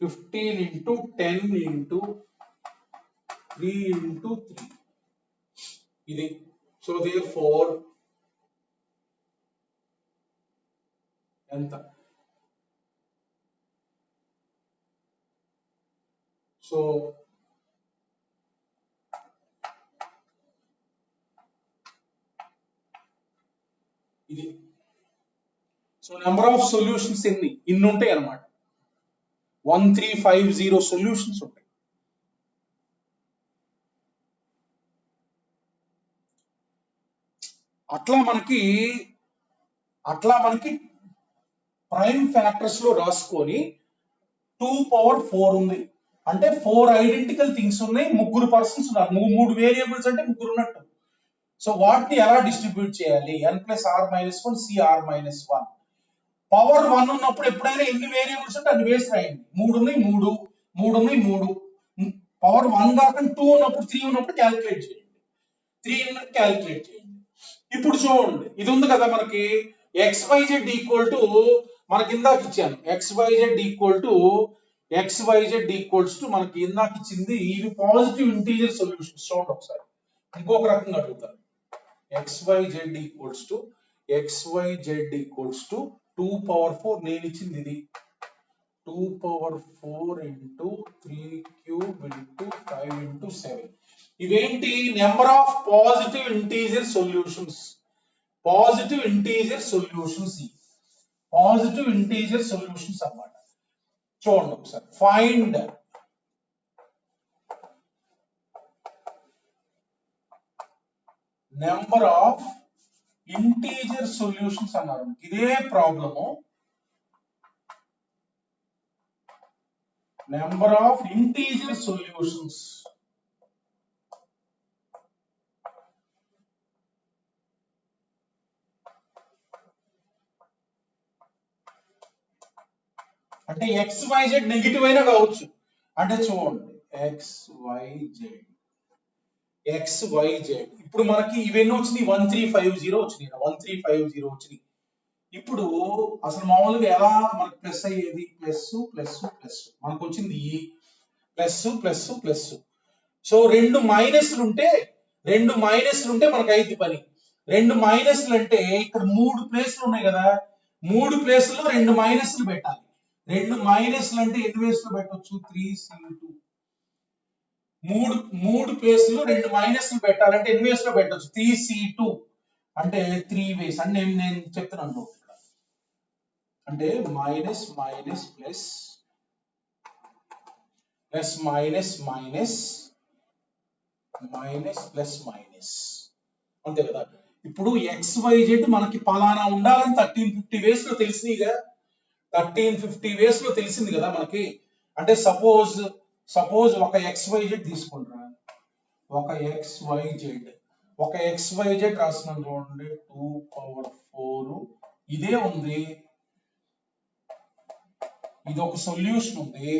10 into 3 into 3 ఇది. సో therefore ఎంత? సో ఇది. సో నెంబర్ ఆఫ్ సొల్యూషన్స్ ఇన్ని ఉంటాయి అన్నమాట. 1350 సొల్యూషన్స్ ఉంటాయి. అట్లా మనకి ప్రైమ్ ఫ్యాక్టర్స్ లో రాసుకొని 2 power 4 ఉంది అంటే 4 ఐడెంటికల్ థింగ్స్ ఉన్నాయి, ముగ్గురు పర్సన్స్ ఉన్నారు, 3 వేరియబుల్స్ అంటే ముగ్గురు ఉన్నట్టు. సో వాటిని ఎలా డిస్ట్రిబ్యూట్ చేయాలి? n+r-1 cr-1 పవర్ 1 ఉన్నప్పుడు ఎప్పుడైనా ఎన్ని వేరియబుల్స్ ఉంటే అన్ని వేసి రాయండి. 3 ఉన్నాయి 3 పవర్ 1 కాకుండా 2 ఉన్నప్పుడు 3 ఉన్నప్పుడు క్యాలిక్యులేట్ చేయండి, 3 ఉన్నప్పుడు క్యాలిక్యులేట్ చేయండి. ఇప్పుడు చూడండి ఇది ఉంది కదా మనకి XYZ ఈక్వల్ టు మనకి ఇందాక ఇచ్చాను XYZ ఈక్వల్స్ టు మనకి ఇందాక ఇచ్చింది ఇవి పాజిటివ్ ఇంటీజర్ సొల్యూషన్స్. చూడండి ఒకసారి ఇంకొక రకంగా అడుగుతాను. XYZ ఈక్వల్స్ టు 2 power 4 నేను ఇచ్చింది ఇది 2 power 4 into 3 cube into 5 into 7 ఇవేంటి? Number of positive integer solutions అన్నమాట. చూడండి ఒకసారి find number of integer solutions అన్నారు. ఇదే problem number of integer solutions అంటే XYZ నెగిటివ్ అయినా కావచ్చు. అంటే చూడండి XYZ ఇప్పుడు మనకి ఇవన్నీ వచ్చినాయి 1350 వచ్చినాయి. ఇప్పుడు అసలు మామూలుగా ఎలా మనకు ప్లస్ అయ్యేది? ప్లస్ మనకు వచ్చింది ప్లస్. సో రెండు మైనస్లు ఉంటే మనకు అయింది పని. 2 మైనస్లు అంటే ఇక్కడ 3 ప్లేస్లు ఉన్నాయి కదా, 3 ప్లేస్లో 2 మైనస్లు పెట్టాలి. 2 మైనస్లు అంటే ఎన్ని వేస్లో పెట్టవచ్చు? 3C2. 3 ప్లేస్లో 2 మైనస్లు పెట్టాలంటే ఎన్ని వేస్లో పెట్టవచ్చు? 3C2 అంటే 3 వేస్ అంటే నేను చెప్తున్నాను అంటే మైనస్ ప్లస్ మైనస్ అంతే కదా. ఇప్పుడు XYZ మనకి పలానా ఉండాలని 1350 వేస్ లో తెలిసిందిగా, 1350 వేస్ లో తెలిసింది కదా మనకి. అంటే సపోజ్ ఒక XYZ తీసుకుంటారా, ఒక XYZ రాస్తున్నాను చూడండి 2 power 4 ఇదే ఉంది. ఇది ఒక సొల్యూషన్ ఉంది.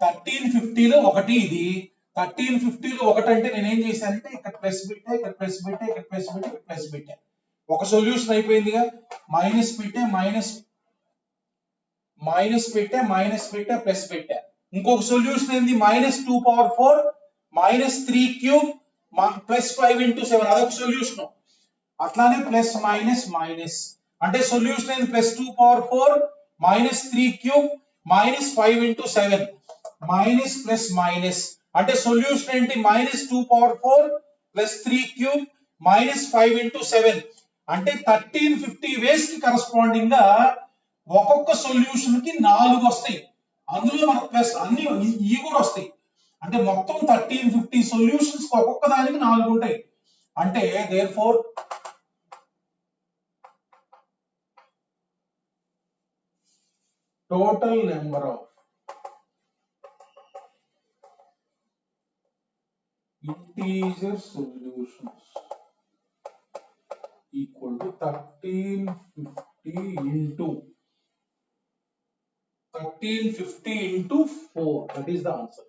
1350లో ఒకటి ఇది 1350లో ఒకటి అంటే నేనేం చేశానంటే ఇక్కడ ప్లస్ పెట్టా ఒక సొల్యూషన్ అయిపోయిందిగా. మైనస్ పెట్టా ప్లస్ పెట్టా. ఇంకొక సొల్యూషన్ ఏంది? -2 power 4 -3 cube +5 into 7 అదొక సొల్యూషన్. అట్లానే ప్లస్ మైనస్ అంటే సొల్యూషన్ ఏంది? +2 power 4 -3 cube -5 into 7 మైనస్ అంటే సొల్యూషన్ ఏంటి? -2 power 4 +3 cube -5 into 7 అంటే 1350 వేస్ కి కరెస్పాండింగ్ గా ఒక్కొక్క సొల్యూషన్ కి 4 వస్తాయి. అందులో మనకు ప్లస్ అన్ని ఇవి కూడా వస్తాయి. అంటే మొత్తం 1350 సొల్యూషన్స్ ఒక్కొక్క దానికి 4 ఉంటాయి. అంటే therefore total number of integer solutions equal to 1350 into 4. That is the answer.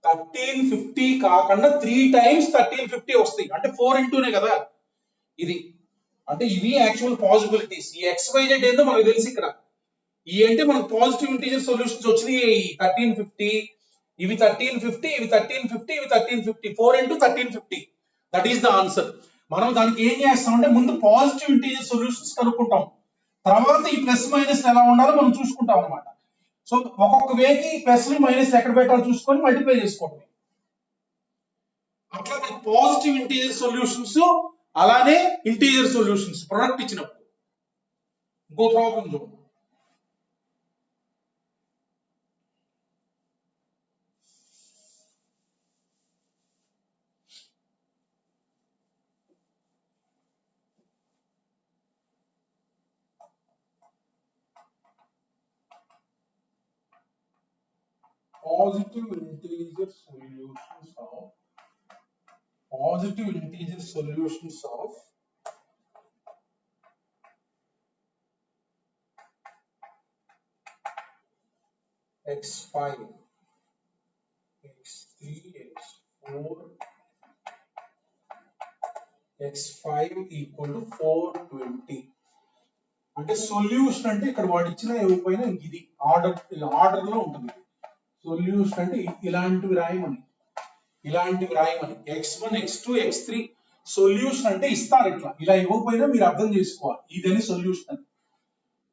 1350 కాకుండా 3 times 1350 వస్తాయి. అంటే 4 ఇంటూనే కదా. ఇది అంటే ఇవి యాక్చువల్ పాసిబిలిటీస్. ఈ XYZ ఏందో మనకు తెలుసు ఇక్కడ. ఈ అంటే మనకు పాజిటివ్ ఇంటీజర్ సొల్యూషన్స్ వచ్చినాయి 1350, ఇవి 1350, ఇవి 1350, ఇవి 1350, 4 into 1350. That is the answer. మనం దానికి ఏం చేస్తామంటే ముందు పాజిటివ్ ఇంటీజర్ సొల్యూషన్స్ కనుక్కుంటాం, తర్వాత ఈ ప్లస్ మైనస్ ఎలా ఉండాలో మనం చూసుకుంటాం అనమాట. సో ఒక్కొక్క వేకి ప్లస్ మైనస్ ఎక్కడ పెట్టాలో చూసుకొని మల్టిప్లై చేసుకోవడం. అట్లా పాజిటివ్ ఇంటీజర్ సొల్యూషన్స్, అలానే ఇంటీజర్ సొల్యూషన్స్ ప్రొడక్ట్ ఇచ్చినప్పుడు. ఇంకో ప్రాబ్లం చూడండి. Positive integer solutions of x5, x3, x4, x5 equal to 420. అంటే సొల్యూషన్ అంటే ఇక్కడ వాడు ఇచ్చిన ఇవ్వకపోయినా ఇది ఆర్డర్ లో ఉంటుంది. సొల్యూషన్ అంటే ఇలాంటివి రాయమని x1, x2, x3 సొల్యూషన్ అంటే ఇస్తారు. ఇట్లా ఇలా ఇవ్వకపోయినా మీరు అర్థం చేసుకోవాలి ఇదని సొల్యూషన్ అని.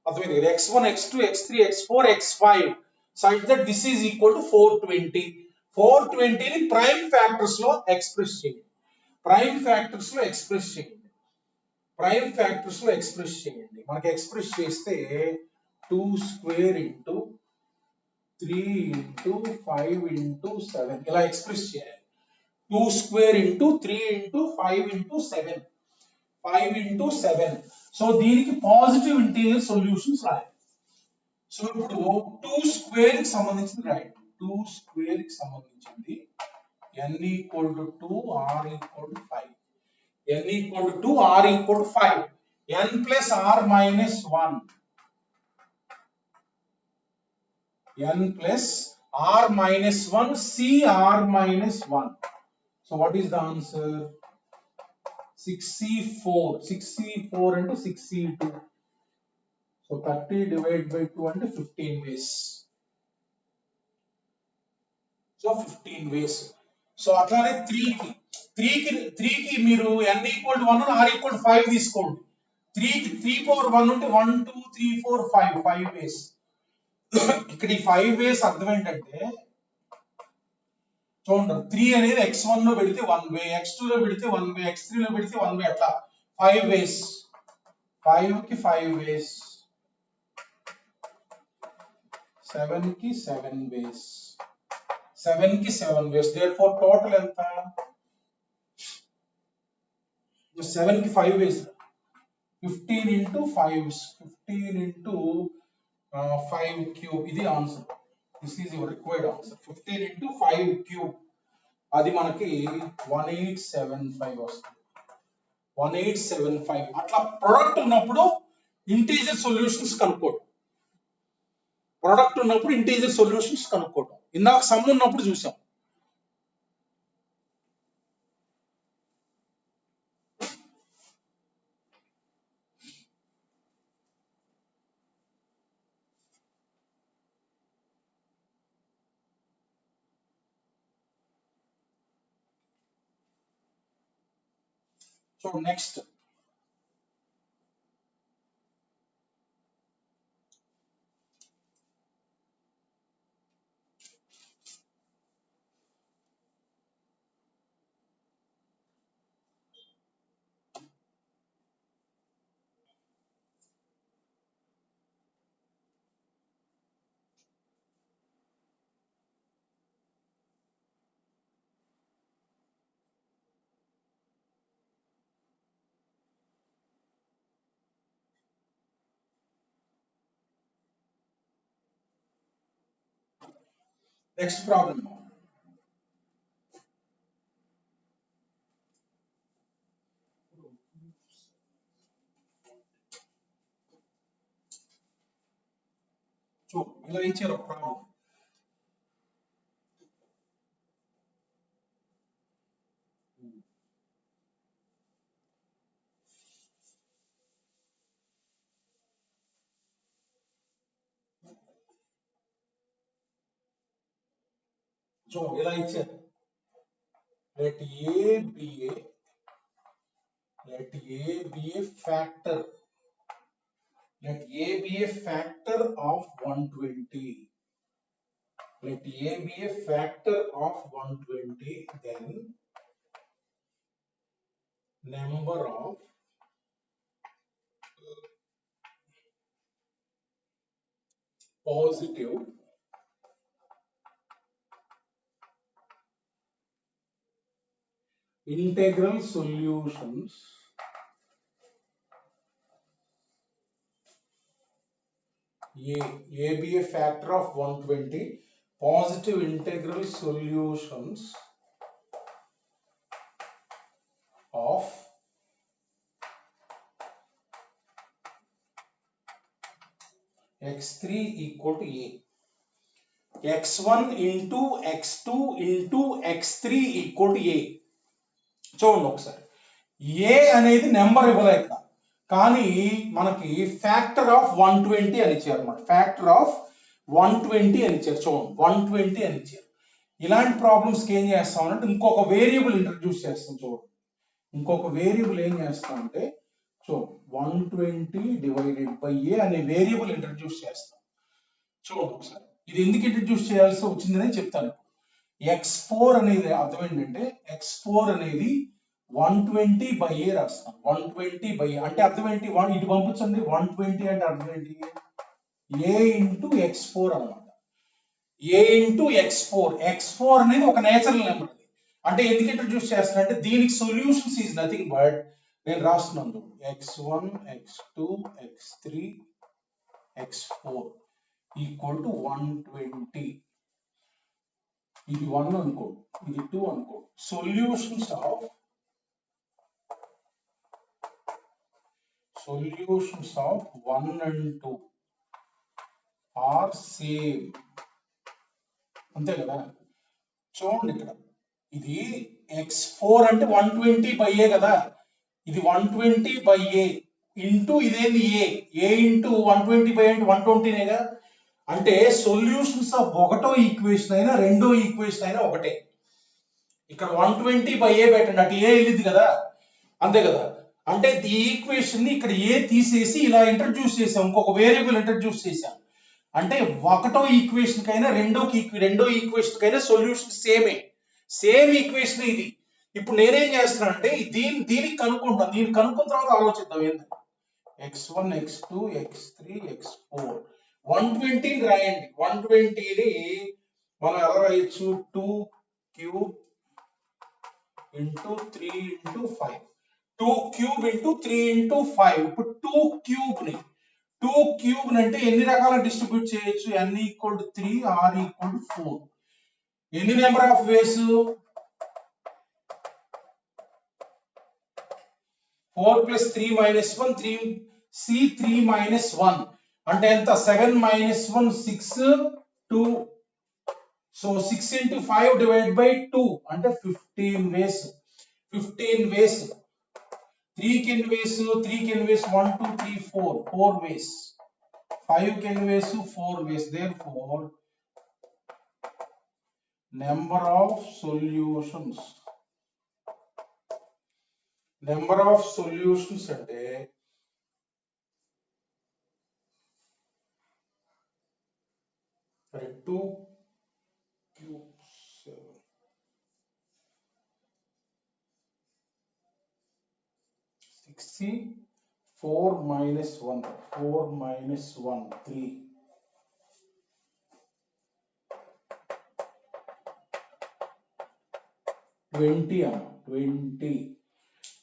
అర్థమైంది కదా? x1, x2, x3, x4, x5 such that this is equal to 420. 420 ని ప్రైమ్ ఫ్యాక్టర్స్ లో ఎక్స్ప్రెస్ చేయండి. మనకి ఎక్స్ప్రెస్ చేస్తే 2 square into 3 into 5 into 7 ఇలా ఎక్స్ప్రెస్ చేయాలి. 2 square into 3 into 5 into 7, 5 into 7. So దీనికి పాజిటివ్ ఇంటీజర్ సొల్యూషన్స్ రాయాలి. సో ఇప్పుడు 2 square కి సంబంధించింది రాయండి. 2 square కి సంబంధించింది n equal to 2, r equal to 5. n equal to 2, r equal to 5. n plus r minus 1. n plus r minus 1, c r minus 1. So what is the answer? 6c4 into 6c2. So 30 divided by 2 అంటే 15 ways. So 15 ways. So అట్లానే 3 కి మీరు n equal to 1 r equal to 5 తీసుకోండి. 3 power 1 ఉంటే 1 2 3 4 5 ways. ఇక్కడ ఈ 5 ways అర్థం ఏంటంటే చూడండి, 3 అనేది x1 లో పెడితే 1 వే, x2 లో పెడితే 1 వే, x3 లో పెడితే 1 వే, అట్లా 5 ways. 5 కి 5 ways, 7 కి 7 ways, 7 కి 7 ways. therefore total ఎంత? 7 కి 5 ways, 15 into 5, 15 into 5 cube. ఇది answer. This is your required answer. 15 into 5 cube. అది మనకి 1875 వస్తుంది. 1875. అట్లా ప్రొడక్ట్ ఉన్నప్పుడు ఇంటీజర్ సొల్యూషన్స్ కనుక్కోవడం. ఇందాక సమ్ ఉన్నప్పుడు చూసాం. So next problem. సో ఇలా ఇచ్చారు ఒక ప్రాబ్లం. చూడండి ఇలా ఇచ్చారు. let a be a factor. Let a be a factor of 120. Let a be a factor of 120. Then number of positive integral solutions a be a factor of 120 positive integral solutions of x3 equal to a. x1 into x2 into x3 equal to a. చూడండి ఒకసారి, ఏ అనేది number ఇవ్వలే ఇక్కడ, కానీ మనకి factor of 120 అని ఇచ్చారు అన్నమాట. ఫ్యాక్టర్ ఆఫ్ 120 అని ఇచ్చారు. చూడండి 120 అని ఇచ్చారు. ఇలాంటి ప్రాబ్లమ్స్ కి ఏం చేస్తాం అంటే ఇంకొక వేరియబుల్ ఇంట్రడ్యూస్ చేస్తాం. చూడండి ఇంకొక వేరియబుల్ ఏం చేస్తామంటే చూడండి 120 డివైడెడ్ బై ఏ అనే వేరియబుల్ ఇంట్రడ్యూస్ చేస్తాం. చూడండి ఒకసారి ఇది ఎందుకు ఇంట్రడ్యూస్ చేయాల్సి వచ్చిందని చెప్తాను. x4 అనేది అర్థం ఏంటంటే x4 అనేది 120 బై ఏ రాస్తాం. 120 బై అంటే అర్థం ఏంటి, ఇటు పంపించండి. 120 అంటే అర్థం ఏంటి, a ఇంటూ x4 అన్నమాట. a into x4. x4 అనేది ఒక నేచురల్ నెంబర్. అంటే ఎందుకు ఇంట్రడ్యూస్ చేస్తున్నా అంటే దీనికి సొల్యూషన్స్ ఈజ్ నథింగ్ బట్ నేను రాస్తున్నాను x1 x2 x3 x4 equal to 120. ఇది 1 అనుకో, ఇది 2 అనుకో. Solutions of 1 and 2 are same. అంతే కదా. చూడండి ఇక్కడ ఇది x4 అంటే 120 బై ఏ కదా, ఇది 120 బై ఏ ఇంటూ ఇదేంది ఏ ఇంటూ 120 బై అంటే 120నేగా. అంటే సొల్యూషన్స్ ఆఫ్ ఒకటో ఈక్వేషన్ అయినా రెండో ఈక్వేషన్ అయినా ఒకటే. ఇక్కడ 120 బై ఏ పెట్టండి, అటు ఏ వెళ్ళింది కదా, అంతే కదా. అంటే ఈ ఈక్వేషన్ ని ఇక్కడ ఏ తీసేసి ఇలా ఇంట్రడ్యూస్ చేసాం, ఇంకొక వేరియబుల్ ఇంట్రడ్యూస్ చేసాం. అంటే ఒకటో ఈక్వేషన్ కైనా రెండో ఈక్వేషన్ కైనా సొల్యూషన్ సేమ్ ఈక్వేషన్ ఇది. ఇప్పుడు నేనేం చేస్తున్నా అంటే దీనికి కనుక్కుంటాను. దీనికి కనుక్కున్న తర్వాత ఆలోచిద్దాం ఏంటంటే x1 x2 x3 x4 120 రాయండి. 120ని మనం ఎలా రాయొచ్చు, 2 cube into 3 into 5. 2 cube into 3 into 5. ఇప్పుడు 2 క్యూబ్ అంటే ఎన్ని రకాల డిస్ట్రిబ్యూట్ చేయొచ్చు, n equal to 3 r equal to 4. ఎన్ని number of ways, 4 plus 3 minus 1 3 minus 1 అంటే ఎంత, 7 minus 1 6 2. So 6 into 5 divide by 2 అంటే 15 వేస్. 3 కి ఎన్ని వేస్, 1 2 3 4 వేస్. 5 కి ఎన్ని వేస్, 4 వేస్. therefore number of solutions అంటే 2 cube 7 60 4 minus 1 3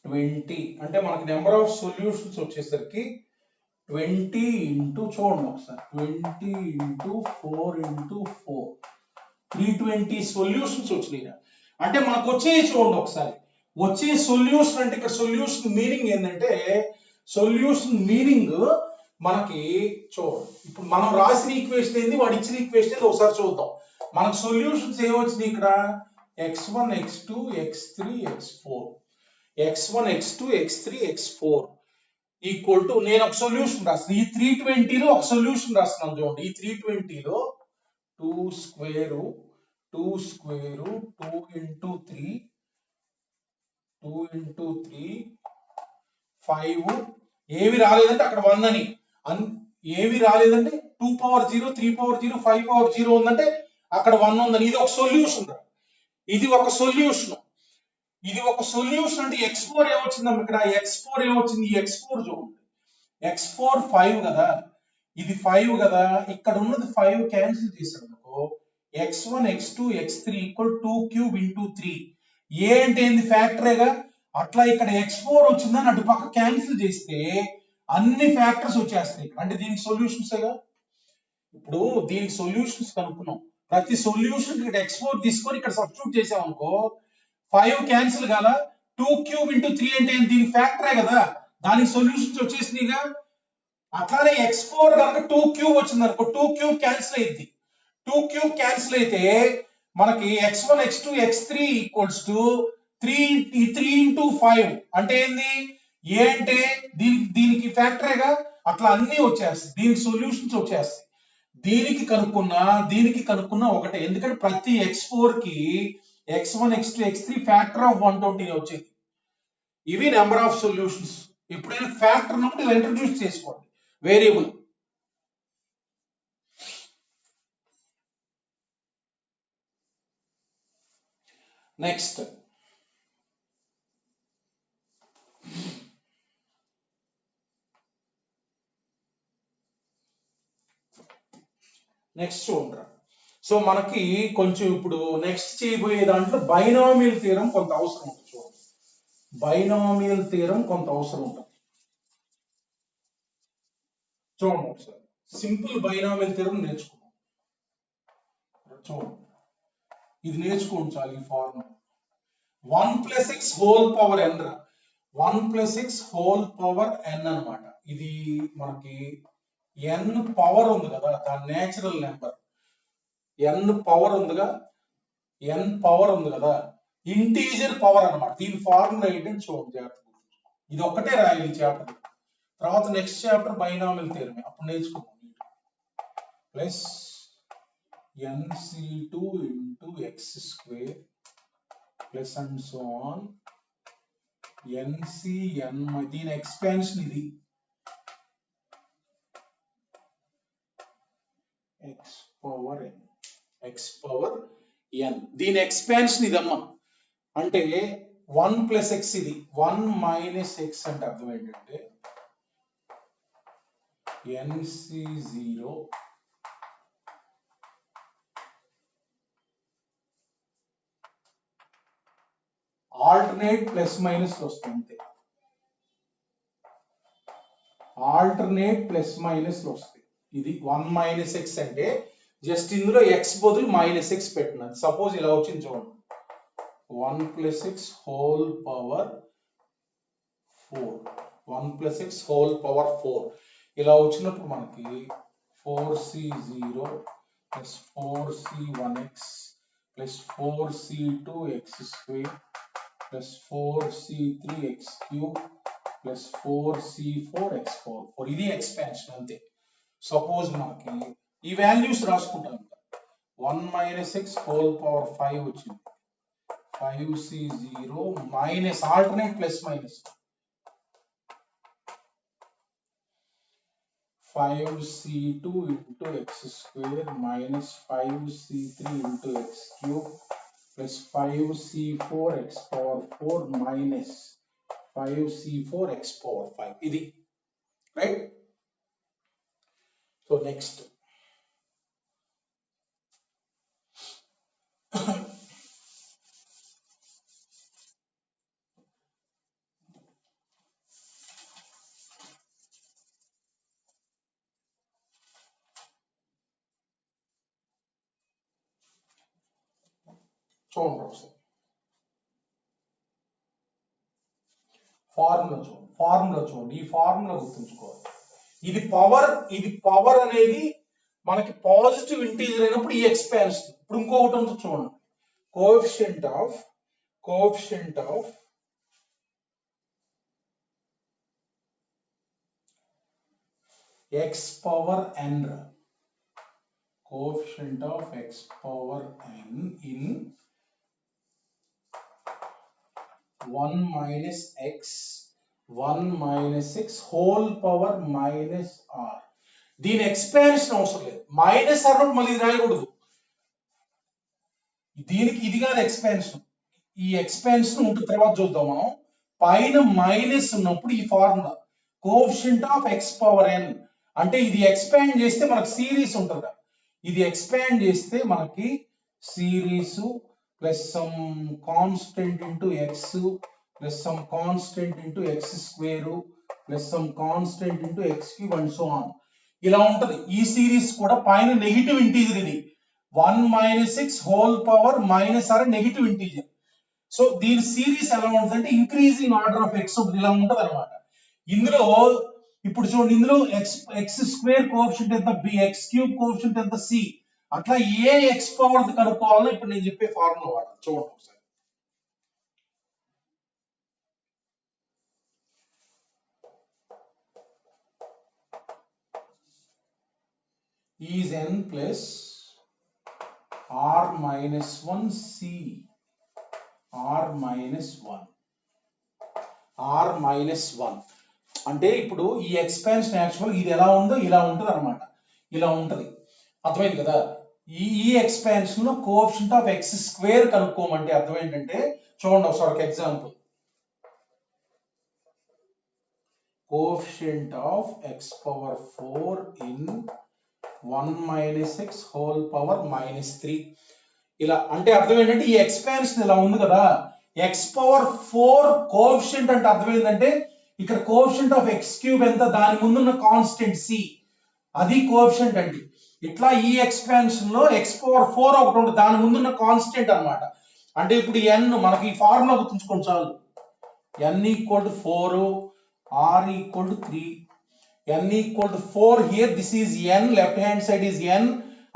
20 అంటే మనకి నెంబర్ ఆఫ్ సొల్యూషన్స్ వచ్చేసరికి 20 ఇంటూ చూడండి ఒకసారి 20 ఇంటూ 4 ఇంటూ 4 320 సొల్యూషన్స్ వచ్చినాయి. అంటే మనకు వచ్చేది చూడండి ఒకసారి, వచ్చే సొల్యూషన్ అంటే ఇక్కడ సొల్యూషన్ మీనింగ్ ఏంటంటే మనకి చూడండి ఇప్పుడు మనం రాసిన ఈక్వేషన్ ఏంది, వాడు ఇచ్చిన ఈక్వేషన్ ఏంది ఒకసారి చూద్దాం. మనకు సొల్యూషన్స్ ఏమొచ్చినాయి ఇక్కడ, x1 x2 x3 x4 x1 x2 x3 x4 equal to నేను ఒక సొల్యూషన్ రాస్తాను. ఈ 320లో ఒక సొల్యూషన్ రాస్తున్నాను చూడండి. ఈ 320లో 2 స్క్వేర్ 2 స్క్వేర్ 2 into 3 2 into 3 5 ఏవి రాలేదంటే అక్కడ 1 అని ఏవి రాలేదంటే 2 power 0 3 power 0 5 power 0 ఉందంటే అక్కడ 1 ఉందని ఇది ఒక సొల్యూషన్. ఇది ఒక సొల్యూషన్. ఇది ఒక సొల్యూషన్ అంటే x4 ఏమొచ్చిందమ్మ ఇక్కడ x4 ఏమొచ్చింది ఈ x4 చూడండి. x4 5 కదా ఇది 5 కదా ఇక్కడ ఉన్నది 5 క్యాన్సిల్ చేశారు అనుకో x1 x2 x3 equal 2 cube into 3 ఏ అంటే ఏంది ఫ్యాక్టరేగా అట్లా ఇక్కడ x4 వచ్చిందని అటు పక్క క్యాన్సిల్ చేస్తే అన్ని ఫ్యాక్టర్స్ వచ్చేస్తాయి అంటే దీనికి సొల్యూషన్సేగా. ఇప్పుడు దీనికి సొల్యూషన్స్ కనుక్కున్నాం ప్రతి సొల్యూషన్ ఇక్కడ x4 తీసుకొని ఇక్కడ సబ్స్టిట్యూట్ చేసాం అనుకో 5 క్యాన్సిల్ కాల 2 క్యూబ్ ఇంటూ 3 అంటే దీనికి ఫ్యాక్టరే కదా దానికి సొల్యూషన్స్ వచ్చేసినాయిగా. అట్లానే x4 కనుక 2 క్యూబ్ వచ్చింది అనుకో 2 క్యూబ్ క్యాన్సిల్ అయింది 2 క్యూబ్ క్యాన్సిల్ అయితే మనకి x1 x2 x3 equals to 3 into 5 అంటే ఏంది ఏ అంటే దీనికి ఫ్యాక్టరేగా అట్లా అన్ని వచ్చేస్తాయి దీనికి సొల్యూషన్స్ వచ్చేస్తాయి. దీనికి కనుక్కున్నా ఒకటే ఎందుకంటే ప్రతి x4 కి x1 x2 x3 factor of 120 వచ్చేది. ఇవి నెంబర్ ఆఫ్ సొల్యూషన్స్. ఎప్పుడైనా ఫ్యాక్టర్ ఉన్నప్పుడు ఇలా ఇంట్రడ్యూస్ చేసుకోండి వేరియబుల్. నెక్స్ట్ చూడరా. సో మనకి కొంచెం ఇప్పుడు నెక్స్ట్ చేయబోయే దాంట్లో బైనామియల్ థీరం కొంత అవసరం ఉంటుంది. చూడండి బైనామియల్ థీరం కొంత అవసరం ఉంటుంది. చూడండి ఒకసారి సింపుల్ బైనామియల్ థీరం నేర్చుకున్నాం. చూడండి ఇది నేర్చుకోండి చాలు ఈ formula 1 + x whole power n 1 + x whole power n అన్నమాట. ఇది మనకి n పవర్ ఉంది కదా దాని నేచురల్ నెంబర్ n పవర్ ఉంది కదా ఇంటీజర్ పవర్ అన్నమాట. దీని ఫార్ములా ఏంటని చూడండి జాగ్రత్తగా. ఇది ఒక్కటే రాయాలి ఈ చాప్టర్. తర్వాత నెక్స్ట్ చాప్టర్ బైనామియల్ థియరమ్ అప్పుడు నేర్చుకుందాం. Plus nc2 into x square plus and so on ncn దీని ఎక్స్పాన్షన్ ఇది x పవర్ n దీని ఎక్స్పాన్షన్ ఇదమ్మా. అంటే 1 + x ఇది 1 - x అంటే అర్థం ఏంటంటే nc0 ఆల్టర్నేట్ ప్లస్ మైనస్ వస్తుంది. ఆల్టర్నేట్ ప్లస్ మైనస్ వస్తాయి. ఇది 1 - x అంటే జస్ట్ ఇందులో x బదులు -x పెట్టినా సపోజ్ ఇలా వచ్చింది చూడండి 1 + x whole power 4 1 + x whole power 4 ఇలా వచ్చినప్పుడు మనకి 4c0 + 4c1x + 4c2x² + 4c3x³ + 4c4x4 ఇది ఎక్స్పాన్షన్ అంతే. సపోజ్ మనకి ఈ వాల్యూస్ రాసుకుంటాం 1 - x హోల్ పవర్ 5 వచ్చింది 5c0 minus alternate plus minus 5c2 into x² minus 5c3 into x³ plus 5c4x power 4 minus 5c4x power 5 ఇది right. So next చూడండి formula చూడండి ఈ ఫార్ములా గుర్తుంచుకోవాలి. ఇది పవర్ అనేది మనకి పాజిటివ్ ఇంటీజర్ అయినప్పుడు ఈ ఎక్స్పాన్షన్. ఇప్పుడు ఇంకొకటి ఉంటుంది చూడండి coefficient of x power n coefficient of x power n in 1 minus x 1 minus x whole power minus r. దీని ఎక్స్పాన్షన్ అవసరం లేదు, మైనస్ ఆర్ మళ్ళీ రాయకూడదు. దీనికి ఇది కాదు ఎక్స్పాన్షన్, ఈ ఎక్స్పాన్షన్ ఉంటుంది తర్వాత చూద్దాం మనం. పైన మైనస్ ఉన్నప్పుడు ఈ formula coefficient of x power n అంటే ఇది ఎక్స్పాండ్ చేస్తే మనకు సిరీస్ ఉంటుంది, ఇది ఎక్స్పాండ్ చేస్తే మనకి series plus some constant into X plus some constant into X square plus some constant into X cube and so on ఇలా ఉంటది. ఈ సిరీస్ కూడా పైన నెగిటివ్ ఇంటీజర్, ఇది 1 minus x whole power minus r negative integer. So దీని series ఎలా ఉంటుందంటే increasing order of X ఇలా ఉంటది అనమాట. ఇందులో ఇప్పుడు చూడండి, ఇందులో ఎక్స్ స్క్వేర్ కోఎఫిషియంట్ ఎంత బి, ఎక్స్ క్యూబ్ కోఎఫిషియంట్ ఎంత సి, అట్లా ఏ ఎక్స్ పవర్ కనుక్కోవాలో ఇప్పుడు నేను చెప్పే ఫార్ములా వాడాలి. చూడండి ఒకసారి. Is n plus r minus 1 c r minus 1 r minus 1 అంటే ఇప్పుడు ఈ ఎక్స్పాన్షన్ యాక్చువల్ ఇది ఎలా ఉందో ఇలా ఉంటుంది అనమాట, ఇలా ఉంటది. అర్థమైంది కదా? ఈ ఎక్స్పాన్షన్ లో కోఎఫిషియంట్ ఆఫ్ ఎక్స్ స్క్వేర్ కనుక్కోమంటే అర్థం ఏంటంటే చూడండి ఒకసారి ఒక example. Coefficient of X power 4 in 1 minus x whole power minus 3 ఇలా అంటే అర్థం ఏంటంటే ఈ ఎక్స్పాన్షన్ ఇలా ఉంది కదా, x పవర్ 4 కోఎఫిషియంట్ అంటే అర్థం ఏంటంటే ఇక్కడ కోఎఫిషియంట్ ఆఫ్ x క్యూబ్ ఎంత, దాని ముందున్న కాన్స్టెంట్ c అది కోఎఫిషియంట్ అంటే. ఇట్లా ఈ ఎక్స్పాన్షన్ లో x పవర్ 4 ఒకటి ఉంటుంది, దాని ముందున్న కాన్స్టెంట్ అన్నమాట. అంటే ఇప్పుడు n మనకి ఈ ఫార్ములా గుర్తుంచుకోండి చాలు, n equal to 4 r equal to 3 n equal to 4 here, this is n, left hand side is n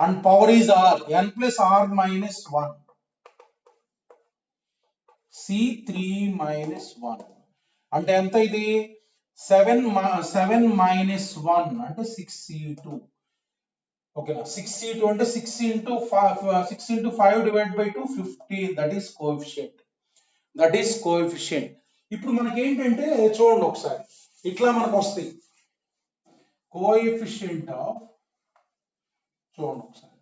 and power is r, n plus r minus 1 c3 minus 1 అంటే ఎంత ఇది 7 minus 1 అంటే 6c2. ఓకేనా? 6c2 అంటే 6 into 5 divided by 2 50, that is coefficient. ఇప్పుడు మనకి ఏంటంటే చూడండి ఒకసారి, ఇట్లా మనకు వస్తాయి కోఎఫిషియంట్ ఆఫ్, చూడండి ఒకసారి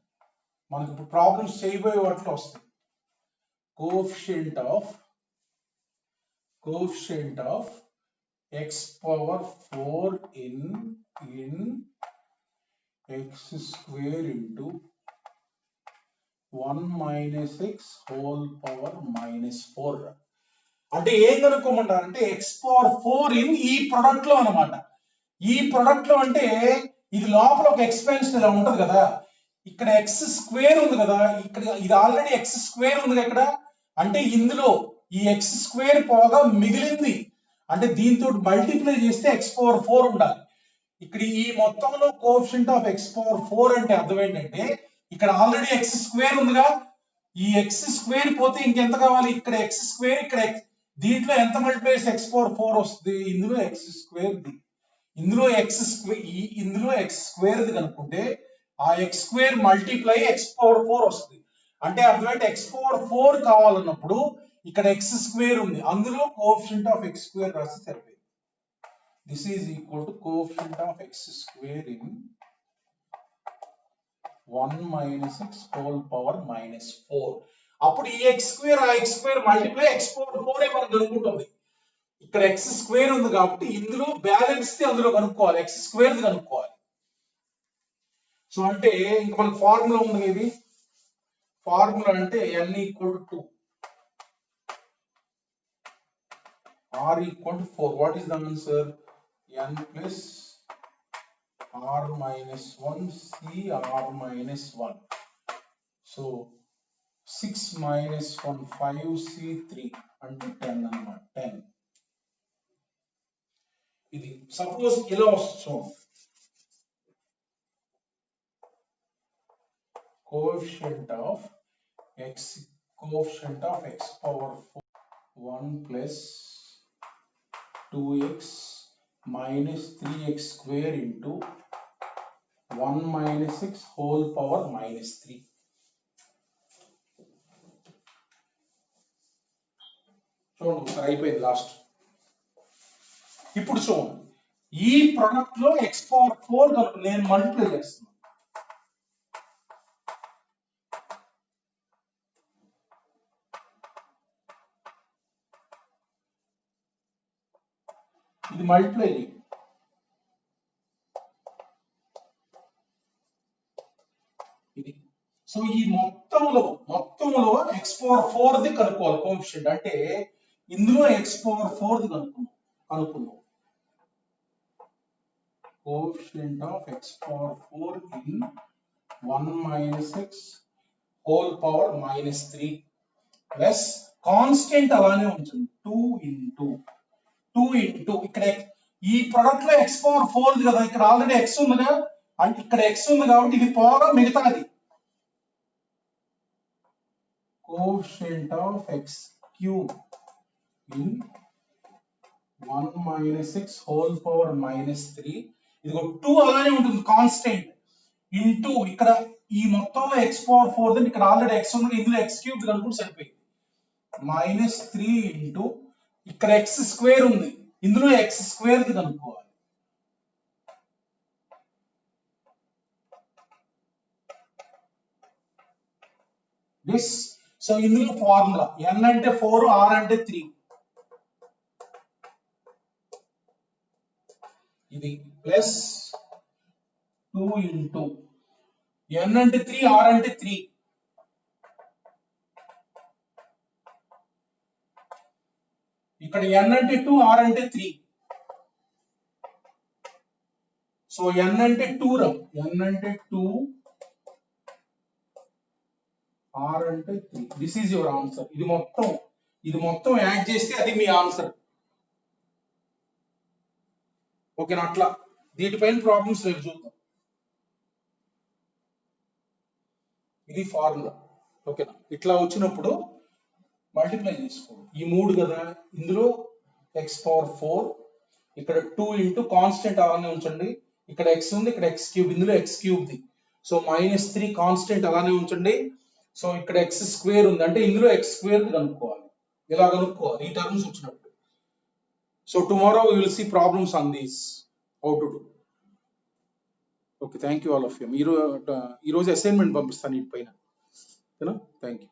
మనకి ఇప్పుడు ప్రాబ్లమ్స్ చేయబోయే వాటిలో వస్తాయి coefficient of X power 4 in X square into 1 minus x whole power minus 4 అంటే ఏం కనుక్కోమంటారంటే ఎక్స్ పవర్ 4 ఇన్ ఈ ప్రొడక్ట్ లో అనమాట. ఈ ప్రొడక్ట్ లో అంటే ఇది లోపల ఒక ఎక్స్పాన్షన్ ఇలా ఉంటది కదా, ఇక్కడ ఎక్స్ స్క్వేర్ ఉంది కదా, ఇక్కడ ఇది ఆల్రెడీ ఎక్స్ స్క్వేర్ ఉంది ఇక్కడ, అంటే ఇందులో ఈ ఎక్స్ స్క్వేర్ పోగా మిగిలింది అంటే దీంతో మల్టిప్లై చేస్తే ఎక్స్ పవర్ 4 ఉండాలి. ఇక్కడ ఈ మొత్తంలో కోఎఫిషియంట్ ఆఫ్ ఎక్స్ పవర్ 4 అంటే అర్థం ఏంటంటే ఇక్కడ ఆల్రెడీ ఎక్స్ స్క్వేర్ ఉందిగా, ఈ ఎక్స్ స్క్వేర్ పోతే ఇంకెంత కావాలి, ఇక్కడ ఎక్స్ స్క్వేర్, ఇక్కడ దీంట్లో ఎంత మల్టిప్లై చేస్తే ఎక్స్ పవర్ 4 వస్తుంది, ఇందులో ఎక్స్ స్క్వేర్ ఇందులో ఎక్స్ స్క్వేర్ కనుక్కుంటే ఆ X square multiply X power 4 వస్తుంది. అంటే అర్థమైతే ఎక్స్ పవర్ 4 కావాలన్నప్పుడు ఇక్కడ ఎక్స్ స్క్వేర్ ఉంది, అందులో కోఎఫిషియంట్ ఆఫ్ ఎక్స్ స్క్వేర్ రాసి సరిపోయింది. This is equal to coefficient of X square in 1 minus x whole power minus 4. అప్పుడు ఈ ఎక్స్ స్క్వేర్ ఆ X square multiply X power 4 మనకు కనుక్కుంటుంది. ఇక్కడ ఎక్స్ స్క్వేర్ ఉంది కాబట్టి ఇందులో బ్యాలెన్స్ అందులో కనుక్కోవాలి, ఎక్స్ స్క్వేర్ కనుక్కోవాలి. సో అంటే ఇంక మనకు ఫార్ములా ఉంది, ఇది ఫార్ములా అంటే n equal to 2 r equal to 4. What is the answer? n plus r minus 1 c r minus 1. So 6 minus 1 5 c3 అంటే 10 అన్నమాట, 10. ఇది సపోజ్ ఇలా వస్తుంది, coefficient of X power 1 plus 2x minus 3x square into 1 minus 6 whole power minus 3. చూడండి ఒకసారి అయిపోయింది last. ఇప్పుడు చూడండి ఈ ప్రొడక్ట్ లో x పవర్ 4 కనుక నేను మల్టిప్లై చేస్తున్నాను. ఇది మల్టిప్లై ఇది. సో ఈ మొత్తంలో x పవర్ 4 ది కనుక్కోవాలి కోఎఫిషియంట్. అంటే ఇందులో x పవర్ 4 ది కనుక్కుందాం. Coefficient of x power 4 in 1 minus 6 whole power minus 3 plus constant అలానే ఉంటుంది 2 ఇంటూ ఇక్కడ ఈ ప్రొడక్ట్ లో x పవర్ 4 కదా, ఇక్కడ ఆల్రెడీ x ఉందిగా, అంటే ఇక్కడ x ఉంది కాబట్టి ఇది పోగా మిగతాది coefficient of x cube in 1 minus 6 whole power minus 3 ఇది 2 అలానే ఉంటుంది కాన్స్టెంట్ ఇంటూ ఇక్కడ ఈ మొత్తంలో x పవర్ 4 ది ఇక్కడ ఆల్రెడీ x ఉంది, ఇందులో x క్యూబ్ కనుక్కుంటే సరిపోయింది. మైనస్ 3 ఇంటూ ఇక్కడ x స్క్వేర్ ఉంది, ఇందులో x స్క్వేర్ ది కనుక్కోవాలి. దిస్ సో ఇందులో ఫార్ములా n అంటే 4, r అంటే 3. ఇది ప్లస్ 2 ఇంటూ n అంటే 3, r అంటే 3. ఇక్కడ n అంటే 2, r అంటే 3. సో n అంటే 2 రా, n అంటే 2, r అంటే 3. This is your answer. ఇది మొత్తం యాడ్ చేస్తే అది మీ ఆన్సర్. ఓకేనా? అట్లా దీనిపైన ప్రాబ్లమ్స్ రేపు చూద్దాం. ఇది ఫార్ములా. ఓకేనా? ఇట్లా వచ్చినప్పుడు మల్టిప్లై చేసుకోండి. ఈ 3 కదా, ఇందులో x పవర్ 4, ఇక్కడ 2 ఇంటూ కాన్స్టెంట్ అలానే ఉంచండి, ఇక్కడ x ఉంది, ఇక్కడ x క్యూబ్, ఇందులో x cube the. So minus 3 constant అలానే ఉంచండి. సో ఇక్కడ x స్క్వేర్ ఉంది, అంటే ఇందులో x స్క్వేర్ కనుక్కోవాలి. ఇలా కనుక్కోవాలి ఈ టర్మ్స్ వచ్చినప్పుడు. So tomorrow we will see problems on these, how to do. Okay, thank you all of you. ఈ రోజు అసైన్మెంట్ పంపిస్తాను వీటి పైన. ఓకేనా? Thank you.